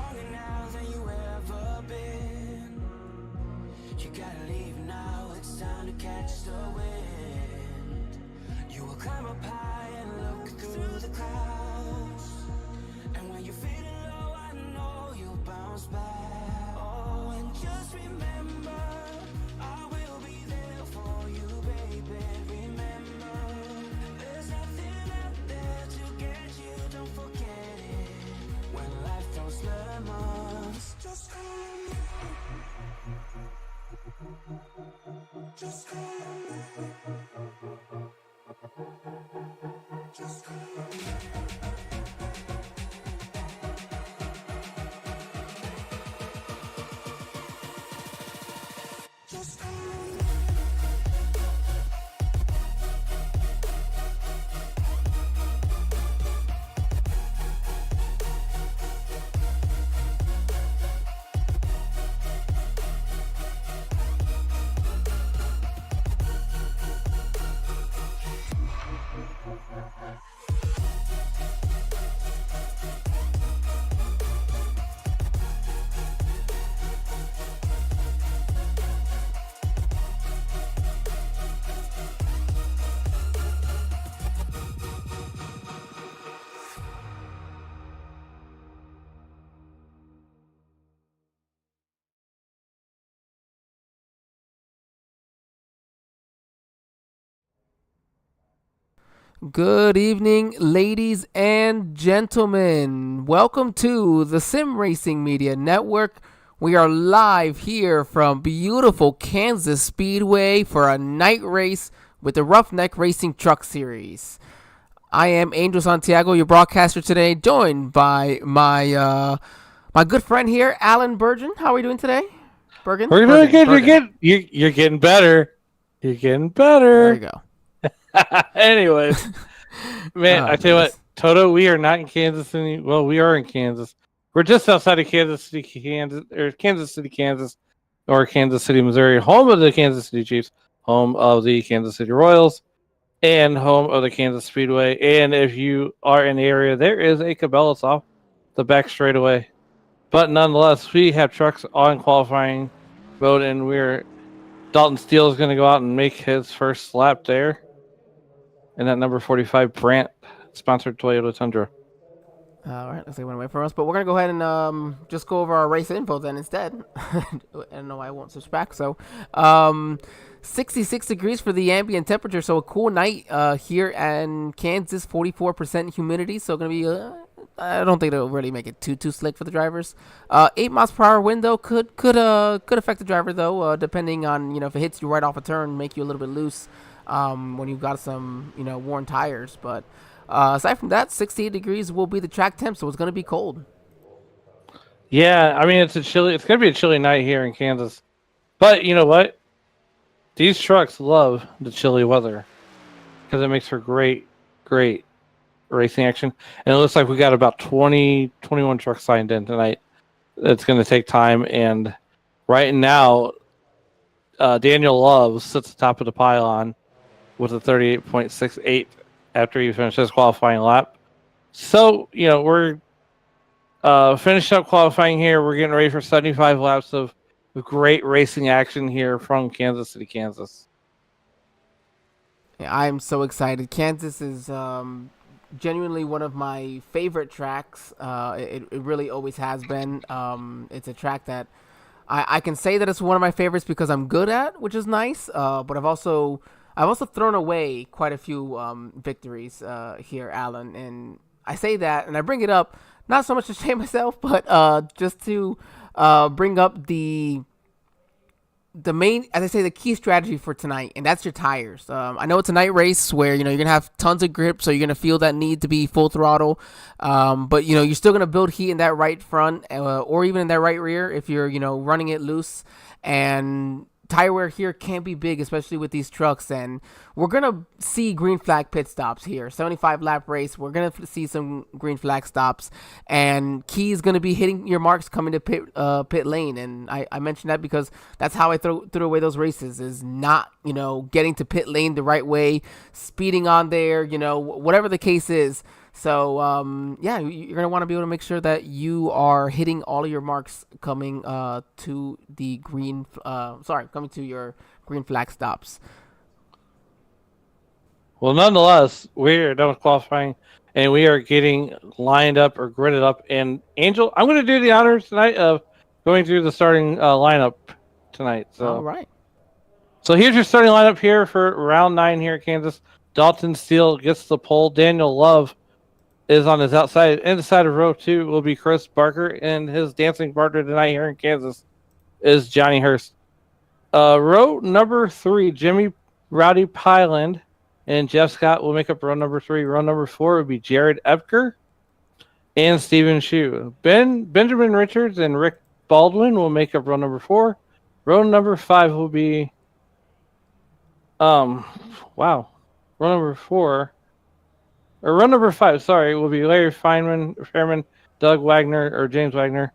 stronger now than you ever been. You gotta leave now, it's time to catch the wind. You will climb up high and look through the clouds. And when you're feeling low, I know you'll bounce back. Oh, and just remember, I will be there for you, baby. Remember, there's nothing out there to get you, don't forget it. When life throws lemons, just call me. Just call me. Just call me. Just call me. Good evening, ladies and gentlemen. Welcome to the Sim Racing Media Network. We are live here from beautiful Kansas Speedway for a night race with the Ruff-Neck Racing Truck Series. I am Angel Santiago, your broadcaster today, joined by my good friend here, Alan Bergen. How are we doing today, Bergen? We're doing good. You're getting better. You're getting better. There you go. Anyways, man, I tell you what, Toto, we are not in Kansas City. Well, we are in Kansas. We're just outside of Kansas City, Kansas, or Kansas City, Missouri, home of the Kansas City Chiefs, home of the Kansas City Royals, and home of the Kansas Speedway. And if you are in the area, there is a Cabela's off the back straightaway. But nonetheless, we have trucks on qualifying mode, and Dalton Steele is going to go out and make his first lap there. And that number 45 Brandt sponsored Toyota Tundra. All right, looks like it went away from us, but we're gonna go ahead and just go over our race info then instead. I don't know why I won't switch back. So, 66 degrees for the ambient temperature, so a cool night here in Kansas. 44% humidity, so gonna be. I don't think it'll really make it too slick for the drivers. 8 miles per hour wind though could affect the driver though, depending on if it hits you right off a turn, make you a little bit loose. When you've got some, worn tires. But aside from that, 68 degrees will be the track temp, so it's going to be cold. Yeah, I mean, it's going to be a chilly night here in Kansas. But you know what? These trucks love the chilly weather because it makes for great racing action. And it looks like we got about 21 trucks signed in tonight. It's going to take time. And right now, Daniel Love sits at the top of the pylon with a 38.68 after he finished his qualifying lap. So, we're finished up qualifying here. We're getting ready for 75 laps of great racing action here from Kansas City, Kansas. Yeah, I'm so excited. Kansas is genuinely one of my favorite tracks. It really always has been. It's a track that I can say that it's one of my favorites because I'm good at, which is nice. But I've also thrown away quite a few victories here, Alan. And I say that, and I bring it up not so much to shame myself, but just to bring up the main, as I say, the key strategy for tonight, and that's your tires. I know it's a night race where you're gonna have tons of grip, so you're gonna feel that need to be full throttle. But you're still gonna build heat in that right front, or even in that right rear if you're running it loose. And tire wear here can be big, especially with these trucks, and we're gonna see green flag pit stops here. 75 lap race, we're gonna see some green flag stops, and key is gonna be hitting your marks coming to pit lane. And I mentioned that because that's how I threw away those races, is not getting to pit lane the right way, speeding on there, whatever the case is. So yeah, you're gonna want to be able to make sure that you are hitting all of your marks coming to the coming to your green flag stops. Well, nonetheless, we are done with qualifying, and we are getting lined up or gridded up. And Angel, I'm going to do the honors tonight of going through the starting lineup tonight. All right. So here's your starting lineup here for round 9 here at Kansas. Dalton Steele gets the pole. Daniel Love is on his outside. Inside of row 2 will be Chris Barker, and his dancing partner tonight here in Kansas is Johnny Hurst. Row number 3, Jimmy Rowdy Pyland and Jeff Scott will make up row number 3. Row number 4 would be Jared Epker and Steven Shue. Benjamin Richards and Rick Baldwin will make up row number 4. Row number 5 will be row number 4 or row number 5, sorry, will be Larry Fairman, Doug Wagner or James Wagner.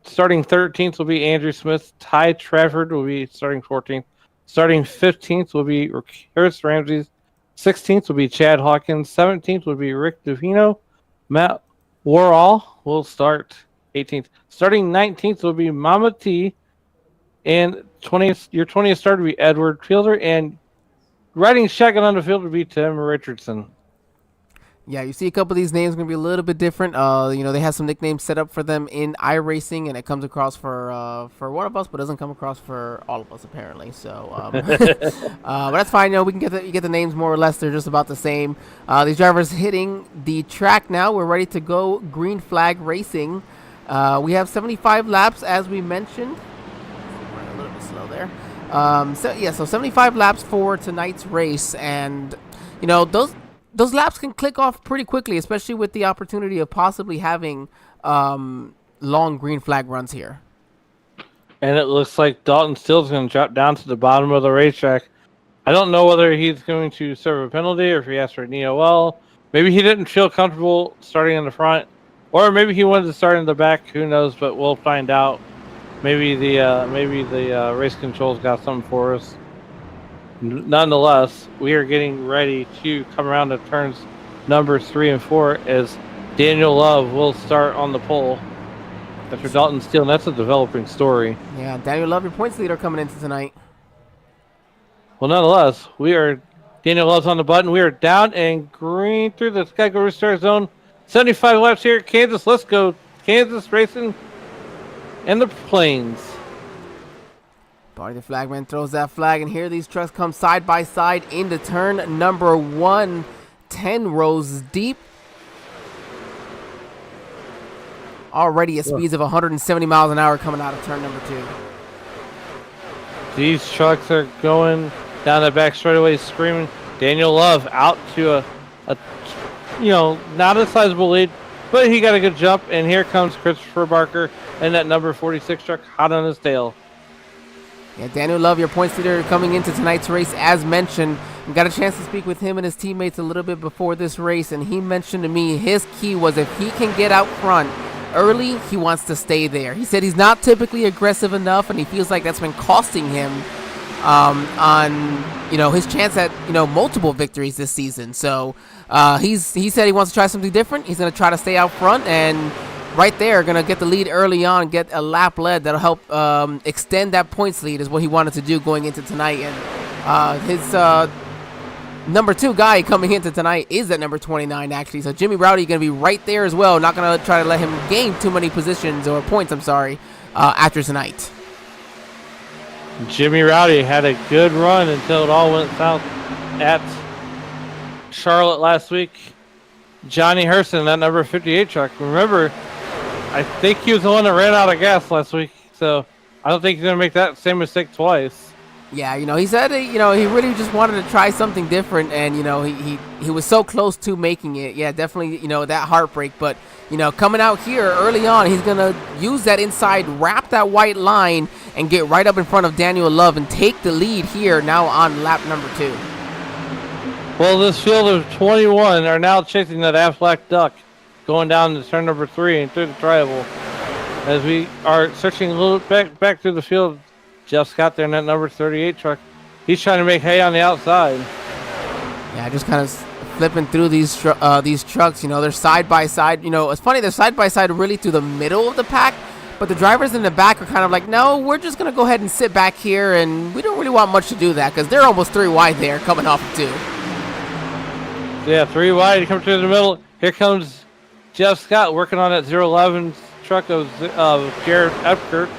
Starting 13th will be Andrew Smith. Ty Trafford will be starting 14th. Starting 15th will be Harris Ramsey. 16th will be Chad Hawkins. 17th will be Rick Duvino. Matt Warall will start 18th. Starting 19th will be Mama T. And your 20th starter will be Edward Fielder. And riding shotgun on the field will be Tim Richardson. Yeah, you see a couple of these names going to be a little bit different. They have some nicknames set up for them in iRacing, and it comes across for one of us, but doesn't come across for all of us apparently. So, but that's fine. We can get the names more or less. They're just about the same. These drivers hitting the track now. We're ready to go. Green flag racing. We have 75 laps, as we mentioned. Running a little bit slow there. So 75 laps for tonight's race, and those laps can click off pretty quickly, especially with the opportunity of possibly having long green flag runs here. And it looks like Dalton Steele's going to drop down to the bottom of the racetrack. I don't know whether he's going to serve a penalty or if he asked for an EOL. Maybe he didn't feel comfortable starting in the front, or maybe he wanted to start in the back. Who knows? But we'll find out. Maybe the race controls got something for us. Nonetheless, we are getting ready to come around to turns number 3 and 4 as Daniel Love will start on the pole after Dalton Steele. And that's a developing story. Yeah, Daniel Love, your points leader coming into tonight. Well, nonetheless, Daniel Love's on the button. We are down and green through the Skygo restart zone. 75 laps here at Kansas. Let's go. Kansas racing and the Plains. Barney the flagman throws that flag, and here these trucks come side by side into turn number 1, 10 rows deep. Already at speeds of 170 miles an hour coming out of turn number 2. These trucks are going down the back straightaway screaming. Daniel Love out to a not a sizable lead, but he got a good jump, and here comes Christopher Barker and that number 46 truck hot on his tail. Yeah, Daniel Love, your points leader coming into tonight's race, as mentioned. We got a chance to speak with him and his teammates a little bit before this race, and he mentioned to me his key was if he can get out front early, he wants to stay there. He said he's not typically aggressive enough, and he feels like that's been costing him on his chance at multiple victories this season. So he said he wants to try something different. He's going to try to stay out front, and right there, going to get the lead early on, get a lap lead that'll help extend that points lead is what he wanted to do going into tonight. And his number 2 guy coming into tonight is at number 29, actually. So Jimmy Rowdy going to be right there as well. Not going to try to let him gain too many positions or points, after tonight. Jimmy Rowdy had a good run until it all went south at Charlotte last week. Johnny Hurston, that number 58 truck. Remember, I think he was the one that ran out of gas last week, so I don't think he's going to make that same mistake twice. Yeah, he said, he really just wanted to try something different, and, he was so close to making it. Yeah, definitely, that heartbreak, but, coming out here early on, he's going to use that inside, wrap that white line, and get right up in front of Daniel Love and take the lead here now on lap number 2. Well, this field of 21 are now chasing that Aflac Duck, going down to turn number 3 and through the tribal. As we are searching a little back through the field, Jeff Scott there in that number 38 truck. He's trying to make hay on the outside. Yeah, just kind of flipping through these trucks. You know, they're side by side. You know, it's funny, they're side by side really through the middle of the pack, but the drivers in the back are kind of like, no, we're just gonna go ahead and sit back here, and we don't really want much to do that because they're almost 3 wide there, coming off of 2. Yeah, 3 wide, come through the middle. Here comes Jeff Scott working on that 011 truck of Jared Epkert.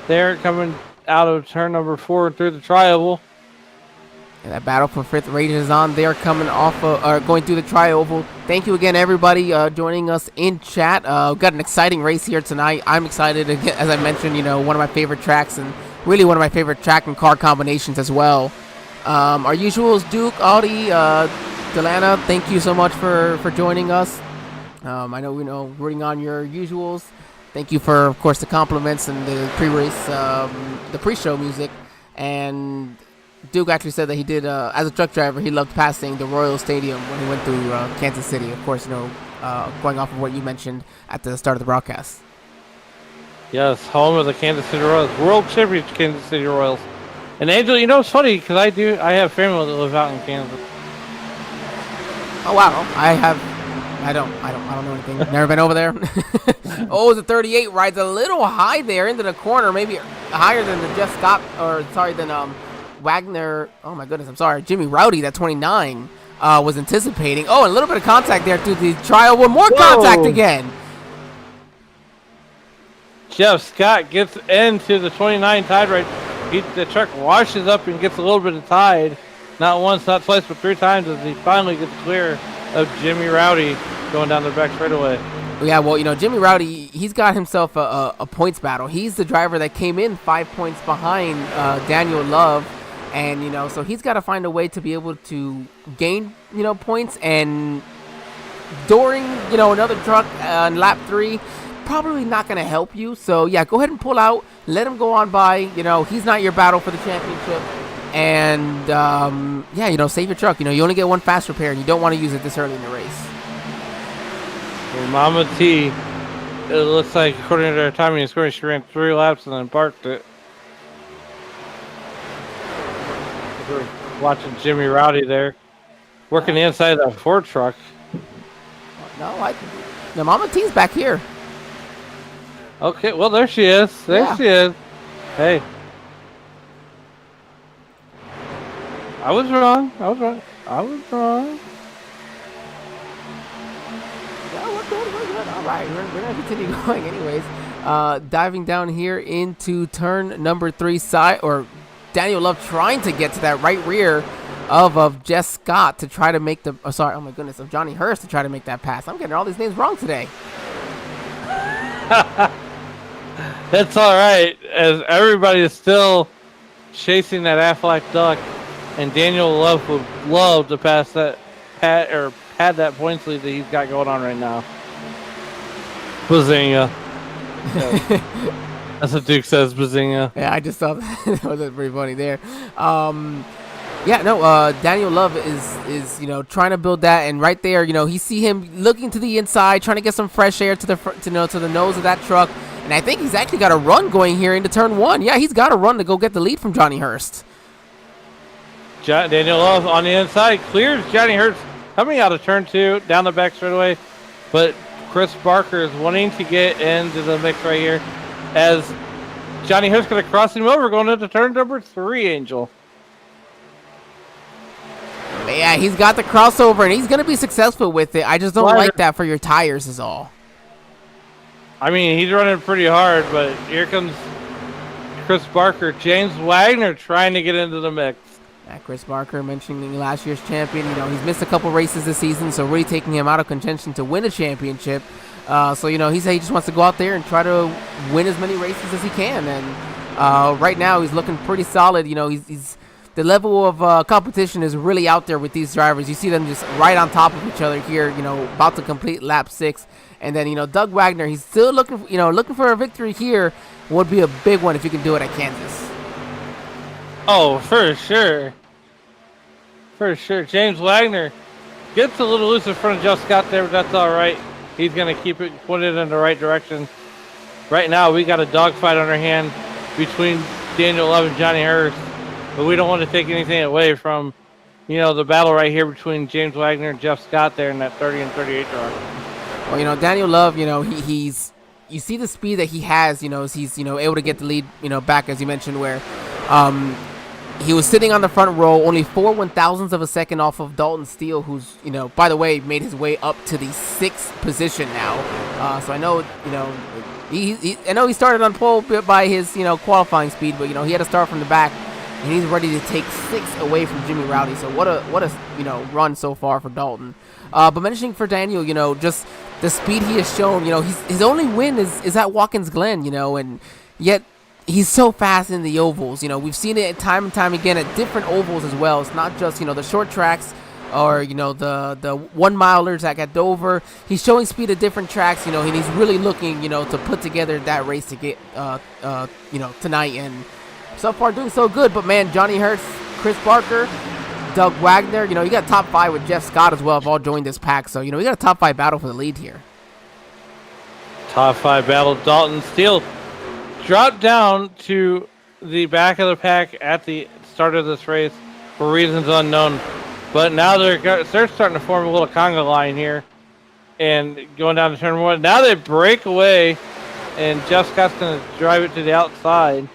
There, coming out of turn number 4 through the tri-oval. And that battle for 5th rages on there, coming off going through the tri-oval. Thank you again, everybody, joining us in chat. We've got an exciting race here tonight. I'm excited to get, as I mentioned, you know, one of my favorite tracks and really one of my favorite track and car combinations as well. Our usuals, Duke, Audi, Delana, thank you so much for joining us. I know, rooting on your usuals. Thank you for, of course, the compliments and the pre-race, the pre-show music. And Duke actually said that he did, as a truck driver, he loved passing the Royal Stadium when he went through Kansas City. Of course, going off of what you mentioned at the start of the broadcast. Yes, home of the Kansas City Royals, World Championship Kansas City Royals. And Angel, you know, it's funny because I have family that live out in Kansas. Oh wow, I don't know anything. Never been over there. Oh, the 38 rides a little high there into the corner, maybe higher than the Jeff Scott, than Wagner. Oh my goodness, I'm sorry, Jimmy Rowdy, that 29 was anticipating. Oh, and a little bit of contact there through the trial. One more contact again. Jeff Scott gets into the 29 tide right. The truck washes up and gets a little bit of tide. Not once, not twice, but 3 times as he finally gets clear of Jimmy Rowdy going down the back straightaway. Yeah, well, Jimmy Rowdy, he's got himself a points battle. He's the driver that came in 5 points behind Daniel Love. And, so he's got to find a way to be able to gain, points. And during, another truck on lap 3, probably not going to help you. So, yeah, go ahead and pull out. Let him go on by. He's not your battle for the championship. And, save your truck. You only get 1 fast repair, and you don't want to use it this early in the race. Well, Mama T, it looks like, according to their timing and scoring, she ran 3 laps and then parked it. We're watching Jimmy Rowdy there, working the inside of that Ford truck. No, Mama T's back here. Okay, well, there she is. She is. Hey. I was wrong. Yeah, we're good. All right, we're going to continue going anyways. Diving down here into turn number 3 side, or Daniel Love trying to get to that right rear of Jess Scott to try to make of Johnny Hurst to try to make that pass. I'm getting all these names wrong today. That's all right, as everybody is still chasing that Aflac duck. And Daniel Love would love to pass that pad that points lead that he's got going on right now. Bazinga. That's what Duke says, Bazinga. Yeah, I just saw that. That was pretty funny there. Daniel Love is trying to build that, and right there, he see him looking to the inside, trying to get some fresh air to the nose of that truck, and I think he's actually got a run going here into turn 1. Yeah, he's got a run to go get the lead from Johnny Hurst. Daniel Love on the inside clears Johnny Hurst coming out of turn 2 down the back straightaway, but Chris Barker is wanting to get into the mix right here as Johnny Hurst going to cross him over going into turn number 3, Angel. Yeah, he's got the crossover and he's going to be successful with it. I just don't like that for your tires is all. I mean, he's running pretty hard, but here comes Chris Barker. James Wagner trying to get into the mix. Chris Barker mentioning last year's champion. He's missed a couple races this season, so really taking him out of contention to win a championship. He said he just wants to go out there and try to win as many races as he can. And right now he's looking pretty solid. He's the level of competition is really out there with these drivers. You see them just right on top of each other here. About to complete lap 6. And then Doug Wagner, he's still looking for a victory here. Would be a big one if you can do it at Kansas. Oh, for sure. James Wagner gets a little loose in front of Jeff Scott there, but that's all right. He's going to keep it pointed in the right direction. Right now, we got a dogfight on our hand between Daniel Love and Johnny Hurst, but we don't want to take anything away from the battle right here between James Wagner and Jeff Scott there in that 30 and 38 truck. Well, Daniel Love, he's you see the speed that he has, as he's able to get the lead, back, as you mentioned, where he was sitting on the front row, only 4/1000ths of a second off of Dalton Steele, who's, by the way, made his way up to the 6th position now. So I know, I know he started on pole by his, qualifying speed, but, he had to start from the back, and he's ready to take 6 away from Jimmy Rowdy. So what a run so far for Dalton. But mentioning for Daniel, just the speed he has shown, his only win is at Watkins Glen, and yet he's so fast in the ovals. We've seen it time and time again at different ovals as well. It's not just, the short tracks or, the 1 milers at Dover. He's showing speed at different tracks, and he's really looking, to put together that race to get, tonight. And so far doing so good. But, man, Johnny Hurst, Chris Barker, Doug Wagner, you got a top 5 with Jeff Scott as well, have all joined this pack. So, we got a top 5 battle for the lead here. Top 5 battle. Dalton Steele dropped down to the back of the pack at the start of this race for reasons unknown. But now they're starting to form a little conga line here and going down to turn 1. Now they break away, and Jeff Scott's going to drive it to the outside.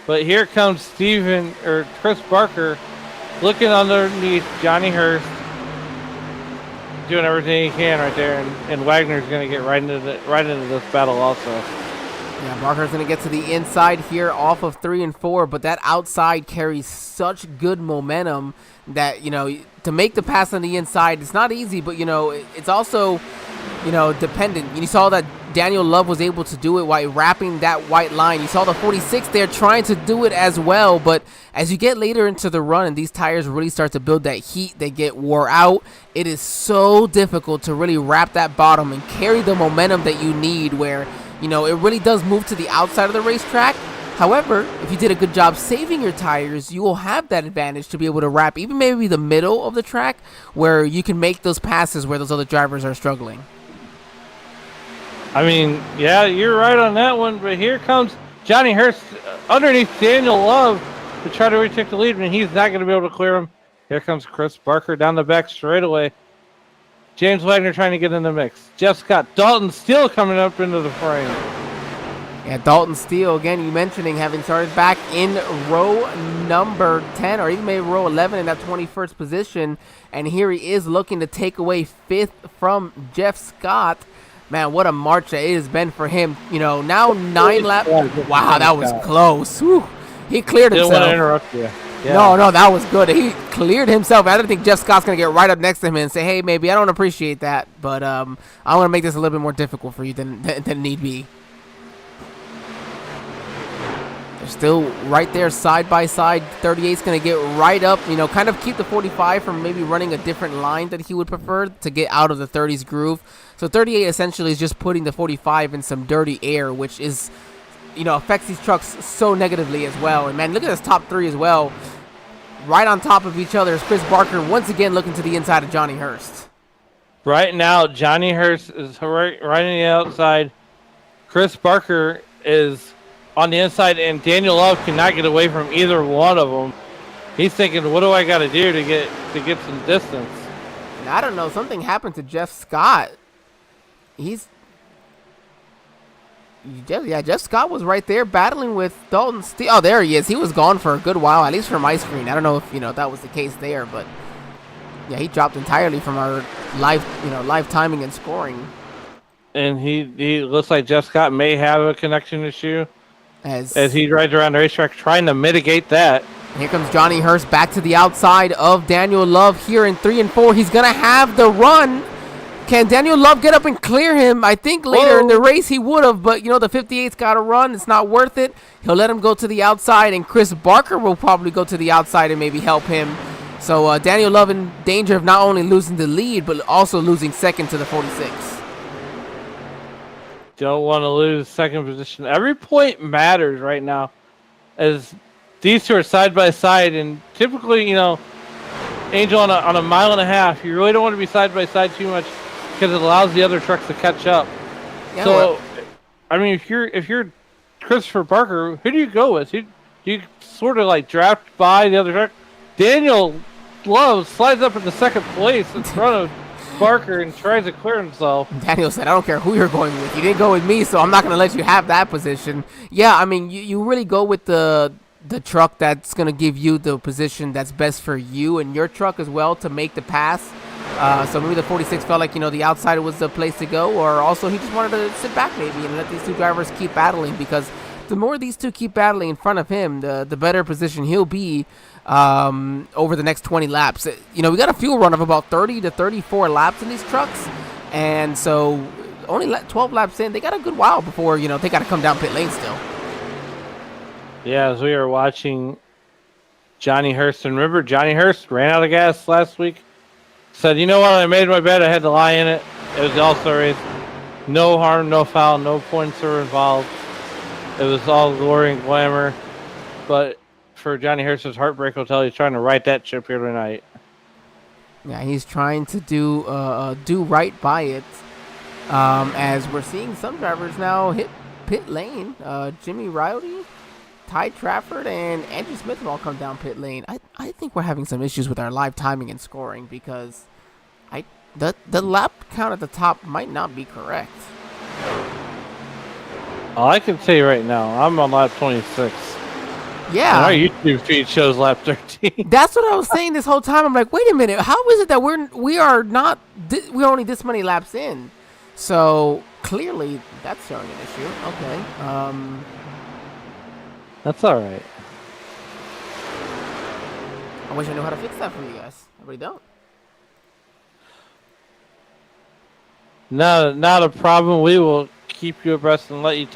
But here comes Chris Barker looking underneath Johnny Hurst, doing everything he can right there, and Wagner's going to get right into this battle also. Yeah, Barker's going to get to the inside here off of 3 and 4, but that outside carries such good momentum that, to make the pass on the inside, it's not easy, but, it's also, dependent. You saw that Daniel Love was able to do it while wrapping that white line. You saw the 46 there trying to do it as well, but as you get later into the run and these tires really start to build that heat, they get wore out, it is so difficult to really wrap that bottom and carry the momentum that you need where, it really does move to the outside of the racetrack. However, if you did a good job saving your tires, you will have that advantage to be able to wrap even maybe the middle of the track where you can make those passes where those other drivers are struggling. I mean, yeah, you're right on that one, but here comes Johnny Hurst underneath Daniel Love to try to retake the lead, and he's not going to be able to clear him. Here comes Chris Barker down the back straightaway. James Wagner trying to get in the mix. Jeff Scott, Dalton Steele coming up into the frame. Yeah, Dalton Steele, again, you mentioning having started back in row number 10 or even maybe row 11 in that 21st position, and here he is looking to take away 5th from Jeff Scott. Man, what a march that it has been for him. Now 9 laps. Wow, that was close. Whew. He cleared himself. Didn't want to interrupt you. Yeah. No, that was good. He cleared himself. I don't think Jeff Scott's going to get right up next to him and say, hey, maybe I don't appreciate that, but I want to make this a little bit more difficult for you than need be. They're still right there side by side. 38's going to get right up, kind of keep the 45 from maybe running a different line that he would prefer to get out of the 30's groove. So 38 essentially is just putting the 45 in some dirty air, which is, affects these trucks so negatively as well. And man, look at this top 3 as well. Right on top of each other is Chris Barker once again looking to the inside of Johnny Hurst. Right now, Johnny Hurst is right on the outside. Chris Barker is on the inside, and Daniel Love cannot get away from either one of them. He's thinking, what do I got to do to get some distance? And I don't know. Something happened to Jeff Scott. Jeff Scott was right there battling with Dalton Steele. Oh, there he is. He was gone for a good while, at least from my screen. I don't know if that was the case there, but yeah, he dropped entirely from our live timing and scoring. And he looks like Jeff Scott may have a connection issue as he rides around the racetrack trying to mitigate that. Here comes Johnny Hurst back to the outside of Daniel Love here in 3 and 4. He's gonna have the run. Can Daniel Love get up and clear him? I think later in the race he would have, but, the 58's got to run. It's not worth it. He'll let him go to the outside, and Chris Barker will probably go to the outside and maybe help him. So Daniel Love in danger of not only losing the lead, but also losing second to the 46. Don't want to lose second position. Every point matters right now as these two are side by side, and typically, Angel on a mile and a half, you really don't want to be side by side too much, because it allows the other trucks to catch up. Yeah, so, I mean, if you're Christopher Barker, who do you go with? You sort of like draft by the other truck. Daniel Love slides up into second place in front of Barker and tries to clear himself. Daniel said, I don't care who you're going with. You didn't go with me, so I'm not going to let you have that position. Yeah, I mean, you really go with the truck that's going to give you the position that's best for you and your truck as well to make the pass. So maybe the 46 felt like, the outside was the place to go, or also he just wanted to sit back maybe and let these two drivers keep battling, because the more these two keep battling in front of him, the better position he'll be over the next 20 laps. We got a fuel run of about 30 to 34 laps in these trucks, and so only 12 laps in, they got a good while before, they got to come down pit lane still. Yeah, as we are watching Johnny Hurst, and remember, Johnny Hurst ran out of gas last week, said, you know what, I made my bed, I had to lie in it. It was the All-Star race. No harm, no foul, no points were involved. It was all glory and glamour, but for Johnny Hurst's Heartbreak Hotel, he's trying to right that ship here tonight. Yeah, he's trying to do right by it. As we're seeing some drivers now hit pit lane. Jimmy Rowdy, Ty Trafford, and Andrew Smith have all come down pit lane. I think we're having some issues with our live timing and scoring, because the lap count at the top might not be correct. Oh, I can tell you right now, I'm on lap 26. Yeah. And our YouTube feed shows lap 13. That's what I was saying this whole time. I'm like, wait a minute, how is it that we're only this many laps in? So clearly that's showing an issue. Okay. That's all right. I wish I knew how to fix that for you guys. I really don't. Not a problem. We will keep you abreast and we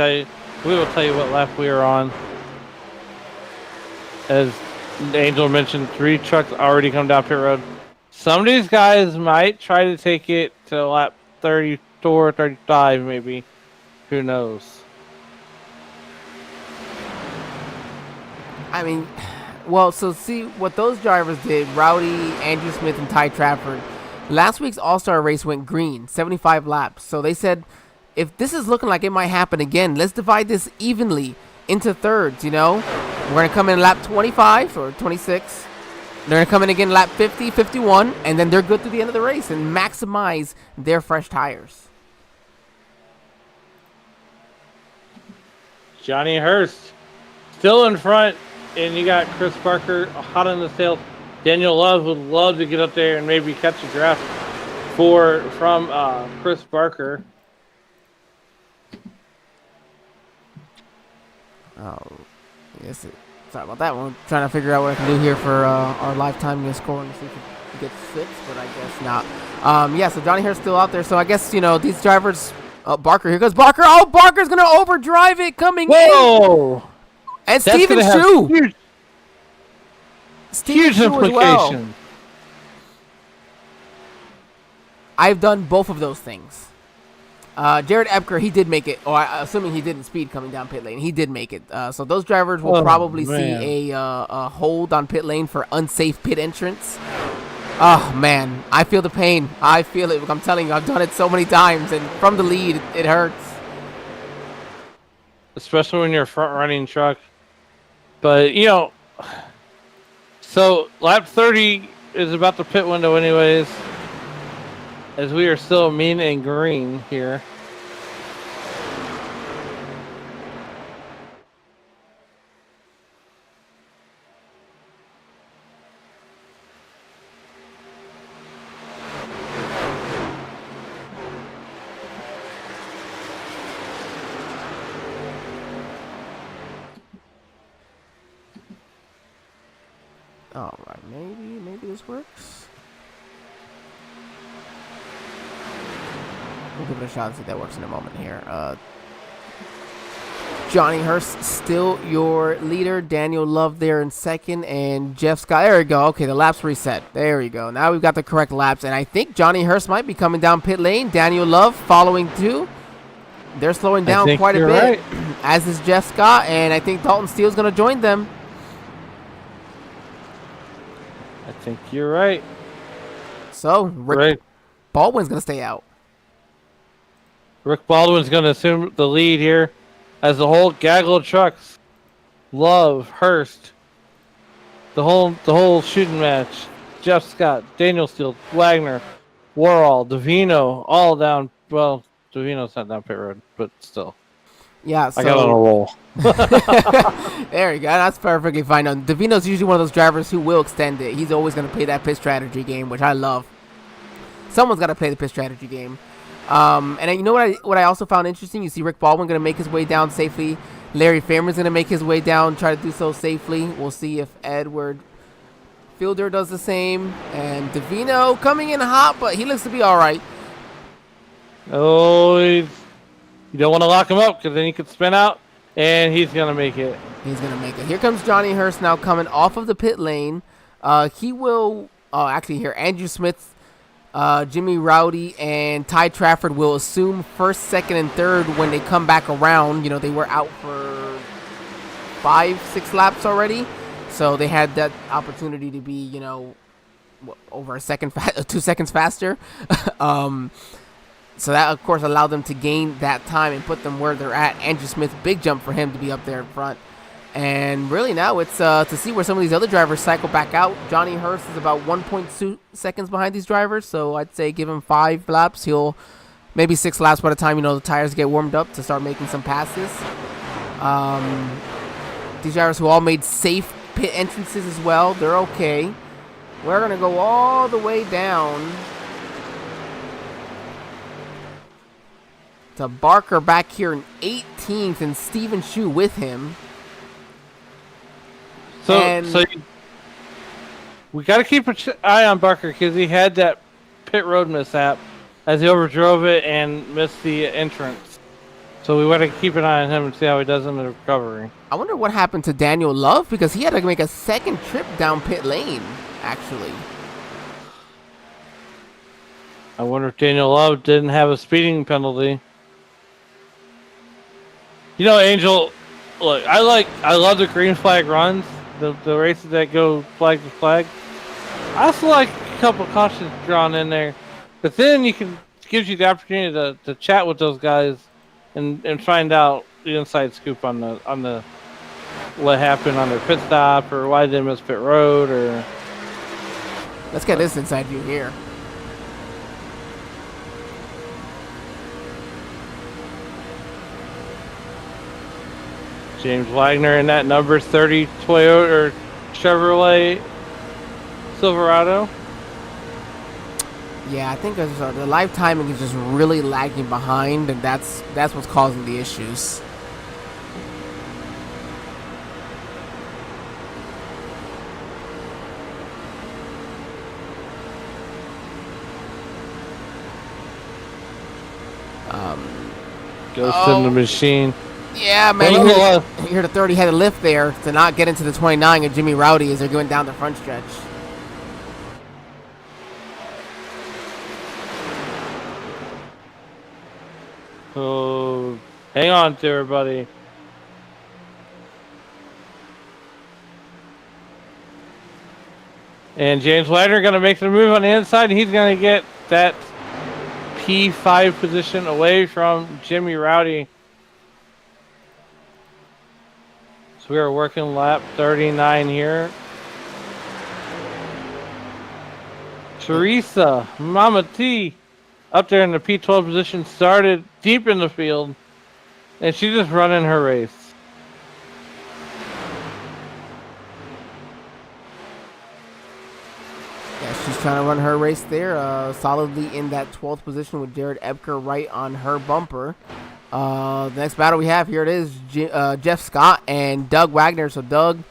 will tell you what lap we are on. As Angel mentioned, 3 trucks already come down pit road. Some of these guys might try to take it to lap 34, 35 maybe. Who knows? I mean, well, so see what those drivers did, Rowdy, Andrew Smith, and Ty Trafford. Last week's All-Star race went green, 75 laps. So they said, if this is looking like it might happen again, let's divide this evenly into thirds, We're going to come in lap 25 or 26. They're going to come in again lap 50, 51, and then they're good through the end of the race and maximize their fresh tires. Johnny Hurst still in front, and you got Chris Barker hot on the tail. Daniel Love would love to get up there and maybe catch a draft from Chris Barker. Oh, yes. Sorry about that one. Trying to figure out what I can do here for our live timing and scoring, see if it gets fixed, but I guess not. Yeah, so Johnny Hurst still out there. So I guess, these drivers... Barker, here goes Barker. Oh, Barker's going to overdrive it coming in. Whoa! And Steven Shu. Huge implications. Well. I've done both of those things. Jared Epker, he did make it. Or assuming he didn't speed coming down pit lane, he did make it. So those drivers will probably see a hold on pit lane for unsafe pit entrance. Oh man, I feel the pain. I feel it. I'm telling you, I've done it so many times, and from the lead, it hurts. Especially when you're a front-running truck. But so lap 30 is about the pit window, anyways. As we are still mean and green here. All right, maybe this works. We'll give it a shot and see if that works in a moment here. Johnny Hurst still your leader. Daniel Love there in second, and Jeff Scott. There we go. Okay, the laps reset. There we go. Now we've got the correct laps, and I think Johnny Hurst might be coming down pit lane. Daniel Love following too. They're slowing down quite a bit, right, as is Jeff Scott, and I think Dalton Steele's going to join them. I think you're right. So Rick Baldwin's going to stay out. Rick Baldwin's going to assume the lead here as the whole gaggle of trucks. Love, Hurst, the whole shooting match. Jeff Scott, Daniel Steele, Wagner, Warhol, Davino, all down. Well, Davino's not down pit road, but still. Yeah, so I got on a roll. there you go. That's perfectly fine. Now, Davino's usually one of those drivers who will extend it. He's always going to play that pit strategy game, which I love. Someone's got to play the pit strategy game. And you know what I also found interesting? You see Rick Baldwin going to make his way down safely. Larry Fairman's going to make his way down, try to do so safely. We'll see if Edward Fielder does the same. And Davino coming in hot, but he looks to be all right. Oh, you don't want to lock him up because then he could spin out, and he's going to make it. He's going to make it. Here comes Johnny Hurst now coming off of the pit lane. He will, actually here, Andrew Smith, Jimmy Rowdy, and Ty Trafford will assume first, second, and third when they come back around. You know, they were out for 5-6 laps already, so they had that opportunity to be, you know, over a second, 2 seconds faster. So that, of course, allowed them to gain that time and put them where they're at. Andrew Smith, big jump for him to be up there in front. And really now it's to see where some of these other drivers cycle back out. Johnny Hurst is about 1.2 seconds behind these drivers, so I'd say give him 5 laps. He'll maybe 6 laps by the time, you know, the tires get warmed up to start making some passes. These drivers who all made safe pit entrances as well, they're okay. We're going to go all the way down to Barker back here in 18th and Steven Shu with him. So we got to keep an eye on Barker because he had that pit road mishap as he overdrove it and missed the entrance. So we want to keep an eye on him and see how he does in the recovery. I wonder what happened to Daniel Love because he had to make a second trip down pit lane, actually. I wonder if Daniel Love didn't have a speeding penalty. You know, Angel, look, I love the green flag runs, the races that go flag to flag. I also like a couple of cautions drawn in there, but then gives you the opportunity to chat with those guys and find out the inside scoop on the what happened on their pit stop or why they missed pit road or. Let's get this inside view here. James Wagner in that number 30 Toyota or Chevrolet Silverado. Yeah, I think the live timing is just really lagging behind, and that's what's causing the issues. Goes to the machine. Yeah, man. You hear the 30 had a lift there to not get into the 29 of Jimmy Rowdy as they're going down the front stretch. So, hang on to everybody. And James Wagner going to make the move on the inside. He's going to get that P5 position away from Jimmy Rowdy. So we are working lap 39 here. Teresa Mama T up there in the P12 position, started deep in the field, and she's just running her race. Yeah, she's trying to run her race there, solidly in that 12th position with Jared Ebker right on her bumper. The next battle we have, here it is, Jeff Scott and Doug Wagner. So Doug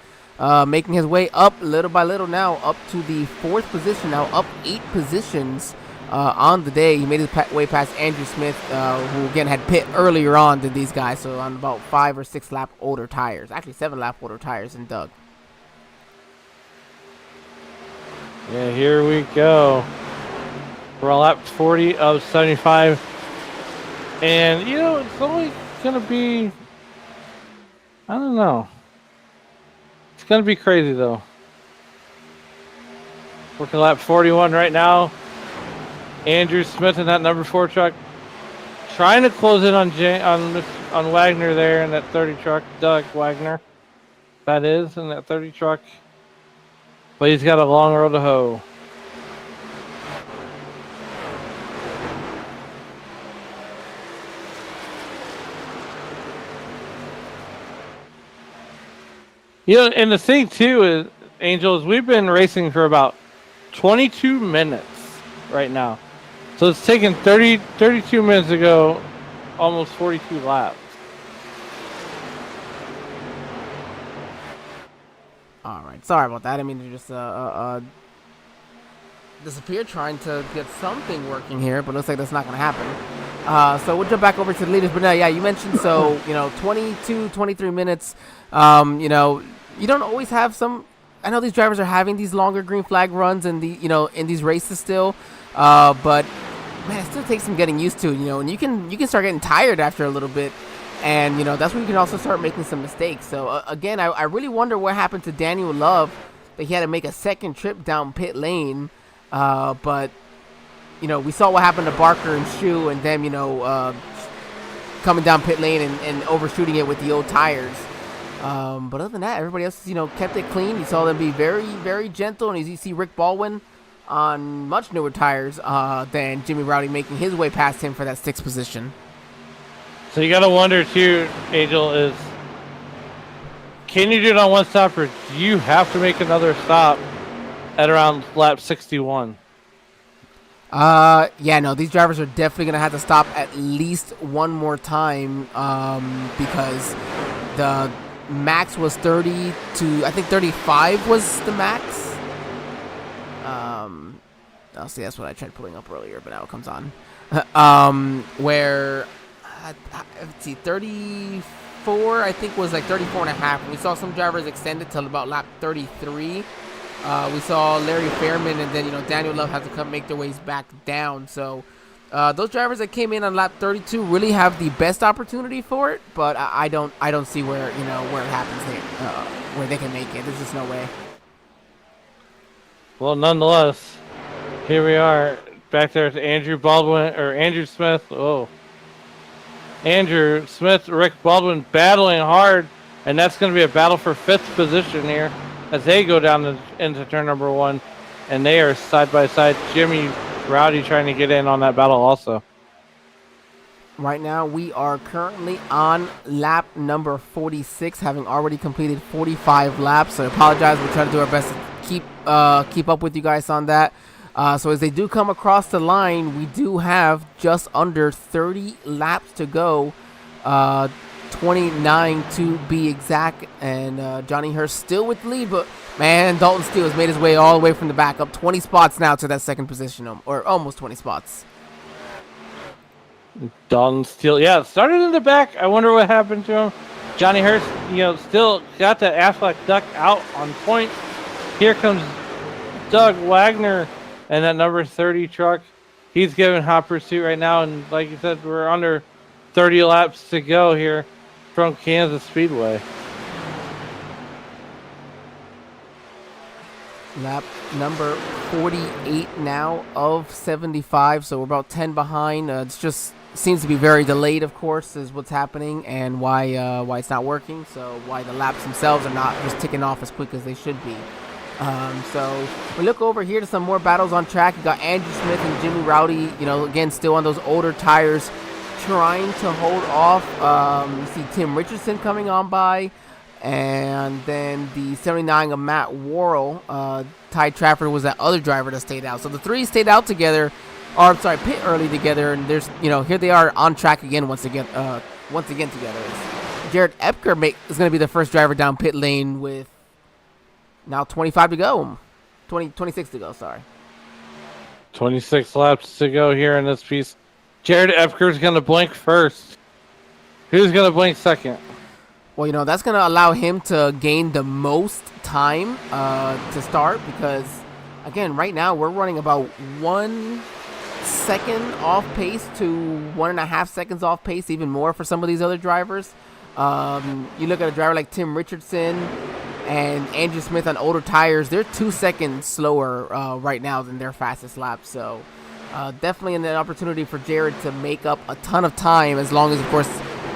making his way up little by little now, up to the 4th position, now up 8 positions on the day. He made his way past Andrew Smith, who again had pit earlier on than these guys, so on about 5 or 6 lap older tires. Actually 7 lap older tires than Doug. Yeah, here we go. We're on lap 40 of 75. And, you know, it's only going to be, I don't know. It's going to be crazy, though. Working lap 41 right now. Andrew Smith in that number 4 truck. Trying to close in on Wagner there in that 30 truck. Doug Wagner. That is, in that 30 truck. But he's got a long road to hoe. And the thing too is, Angels, we've been racing for about 22 minutes right now. So it's taken 32 minutes to go almost 42 laps. All right, sorry about that. I mean, to just disappear trying to get something working here, but looks like that's not going to happen. So we'll jump back over to the leaders. But no, yeah, you mentioned 22, 23 minutes. You don't always have some. I know these drivers are having these longer green flag runs and in these races still, but man, it still takes some getting used to. And you can start getting tired after a little bit. And, that's when you can also start making some mistakes. So, again, I really wonder what happened to Daniel Love, that he had to make a second trip down pit lane. But, we saw what happened to Barker and Shu and them, coming down pit lane and overshooting it with the old tires. But other than that, everybody else, kept it clean. You saw them be very, very gentle. And as you see Rick Baldwin on much newer tires than Jimmy Rowdy, making his way past him for that 6th position. So you gotta wonder too, Angel, is can you do it on one stop, or do you have to make another stop at around lap 61? Yeah, no, these drivers are definitely gonna have to stop at least one more time, because the max was 30 to, I think 35 was the max. I'll see, that's what I tried pulling up earlier, but now it comes on. Where let's see, 34, I think was like 34 and a half. And we saw some drivers extend it till about lap 33. We saw Larry Fairman and then, Daniel Love have to come make their ways back down. So those drivers that came in on lap 32 really have the best opportunity for it. But I don't see where, where it happens there, where they can make it. There's just no way. Well, nonetheless, here we are back there to Andrew Smith. Oh. Andrew Smith, Rick Baldwin battling hard, and that's going to be a battle for 5th position here as they go down into turn number 1, and they are side by side. Jimmy Rowdy trying to get in on that battle also. Right now, we are currently on lap number 46, having already completed 45 laps. So I apologize. We'll try to do our best to keep up with you guys on that. So as they do come across the line, we do have just under 30 laps to go, 29 to be exact, and Johnny Hurst still with the lead, but man, Dalton Steele has made his way all the way from the back, up 20 spots now to that 2nd position, or almost 20 spots. Dalton Steele, yeah, started in the back. I wonder what happened to him. Johnny Hurst, still got that Aflac duck out on point. Here comes Doug Wagner. And that number 30 truck, he's giving hot pursuit right now. And like you said, we're under 30 laps to go here from Kansas Speedway. Lap number 48 now of 75. So we're about 10 behind. It's just seems to be very delayed, of course, is what's happening and why it's not working. So why the laps themselves are not just ticking off as quick as they should be. So we look over here to some more battles on track. You got Andrew Smith and Jimmy Rowdy, again, still on those older tires, trying to hold off. You see Tim Richardson coming on by, and then the 79 of Matt Worrell. Ty Trafford was that other driver that stayed out. So the 3 stayed out together, pit early together, and there's, here they are on track again once again together. Jared Epker is going to be the first driver down pit lane with now 25 to go. 26 to go, sorry. 26 laps to go here in this piece. Jared Epker's going to blink first. Who's going to blink second? Well, that's going to allow him to gain the most time to start because, again, right now we're running about 1 second off pace to 1.5 seconds off pace, even more for some of these other drivers. You look at a driver like Tim Richardson and Andrew Smith on older tires, they're 2 seconds slower right now than their fastest lap. So definitely an opportunity for Jared to make up a ton of time as long as, of course,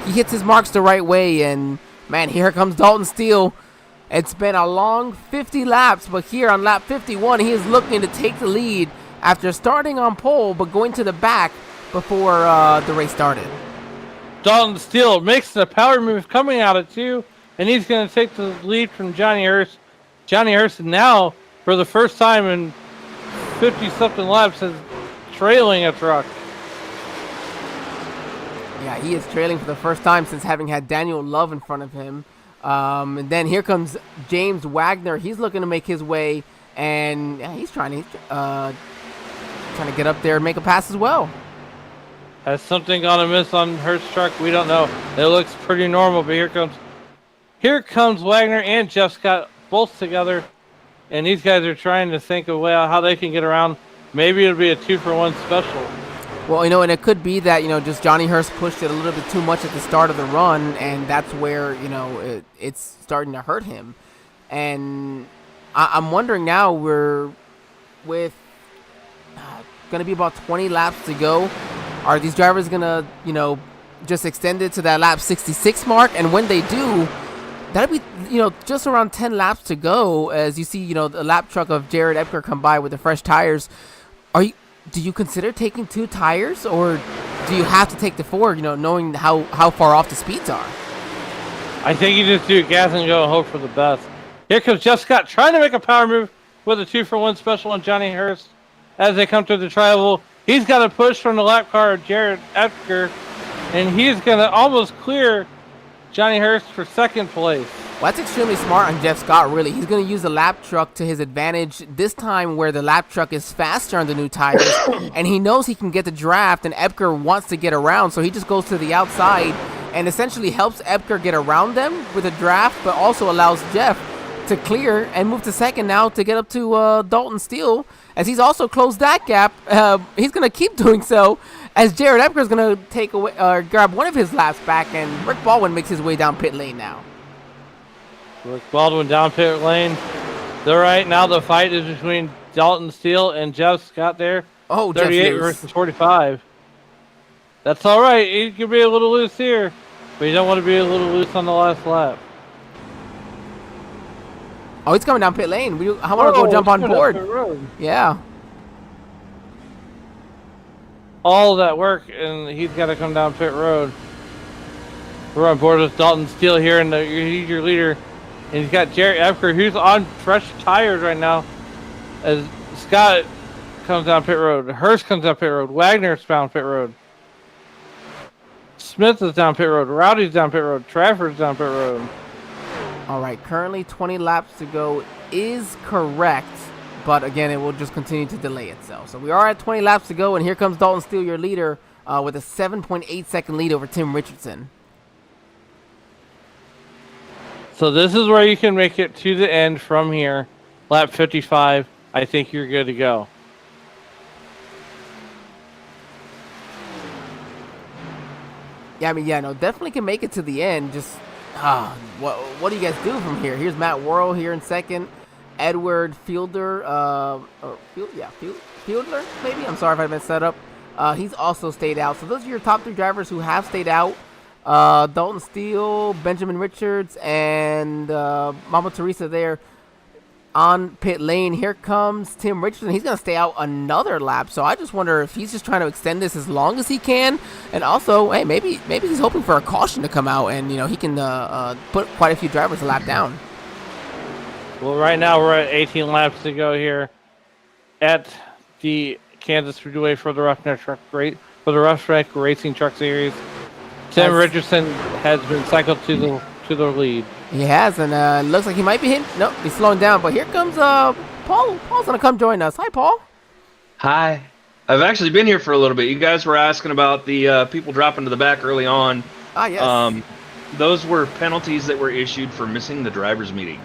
he hits his marks the right way. And, man, here comes Dalton Steele. It's been a long 50 laps, but here on lap 51, he is looking to take the lead after starting on pole but going to the back before the race started. Dalton Steele makes the power move coming out at 2. and he's going to take the lead from Johnny Hurst. Johnny Hurst now, for the first time in 50-something laps, is trailing a truck. Yeah, he is trailing for the first time since having had Daniel Love in front of him. And then here comes James Wagoner. He's looking to make his way, and yeah, he's trying to get up there and make a pass as well. Has something gone amiss on Hurst's truck? We don't know. It looks pretty normal, but here comes Wagoner and Jeff Scott both together, and these guys are trying to think of how they can get around. Maybe it'll be a 2-for-1 special. Well, and it could be that, just Johnny Hurst pushed it a little bit too much at the start of the run, and that's where, it's starting to hurt him. And I'm wondering now, we're with going to be about 20 laps to go. Are these drivers going to, just extend it to that lap 66 mark? And when they do, that'll be, just around 10 laps to go, as you see, the lap truck of Jared Epker come by with the fresh tires. Do you consider taking 2 tires, or do you have to take the 4, knowing how far off the speeds are? I think you just do gas and go and hope for the best. Here comes Jeff Scott trying to make a power move with a 2-for-1 special on Johnny Hurst as they come to the tri-oval. He's got a push from the lap car of Jared Epker, and he's going to almost clear Johnny Hurst for second place. Well, that's extremely smart on Jeff Scott, really. He's going to use the lap truck to his advantage, this time where the lap truck is faster on the new tires, and he knows he can get the draft, and Epker wants to get around, so he just goes to the outside and essentially helps Epker get around them with a draft, but also allows Jeff to clear and move to second now to get up to Dalton Steele, as he's also closed that gap. He's going to keep doing so, as Jared Epker is going to take away, grab one of his laps back, and Rick Baldwin makes his way down pit lane now. Rick Baldwin down pit lane. All right, now the fight is between Dalton Steele and Jeff Scott there. Oh, 38 versus 45. That's all right. You can be a little loose here, but you don't want to be a little loose on the last lap. Oh, he's coming down pit lane. I want to go jump on board. Yeah. All that work, and he's got to come down pit road. We're on board with Dalton Steele here, and he's your leader. And he's got Jared Epker, who's on fresh tires right now, as Scott comes down pit road. Hurst comes down pit road. Wagner's down pit road. Smith is down pit road. Rowdy's down pit road. Trafford's down pit road. All right, currently 20 laps to go is correct, but again, it will just continue to delay itself. So we are at 20 laps to go, and here comes Dalton Steele, your leader, with a 7.8 second lead over Tim Richardson. So this is where you can make it to the end from here. Lap 55, I think you're good to go. Yeah, definitely can make it to the end. Just, what do you guys do from here? Here's Matt Worrell here in second. Edward Fielder, Fielder, maybe? I'm sorry if I messed that up. He's also stayed out. So those are your top 3 drivers who have stayed out. Dalton Steele, Benjamin Richards, and Mama Teresa there on pit lane. Here comes Tim Richardson. He's going to stay out another lap, so I just wonder if he's just trying to extend this as long as he can, and also, hey, maybe he's hoping for a caution to come out, and he can put quite a few drivers a lap down. Well, right now we're at 18 laps to go here at the Kansas Speedway for the Ruff-Neck Racing Truck Series. Tim Richardson has been cycled to the lead. He has, and looks like he might be hitting. Nope, he's slowing down. But here comes Paul. Paul's gonna come join us. Hi, Paul. Hi. I've actually been here for a little bit. You guys were asking about the people dropping to the back early on. Ah, yes. Those were penalties that were issued for missing the drivers' meeting.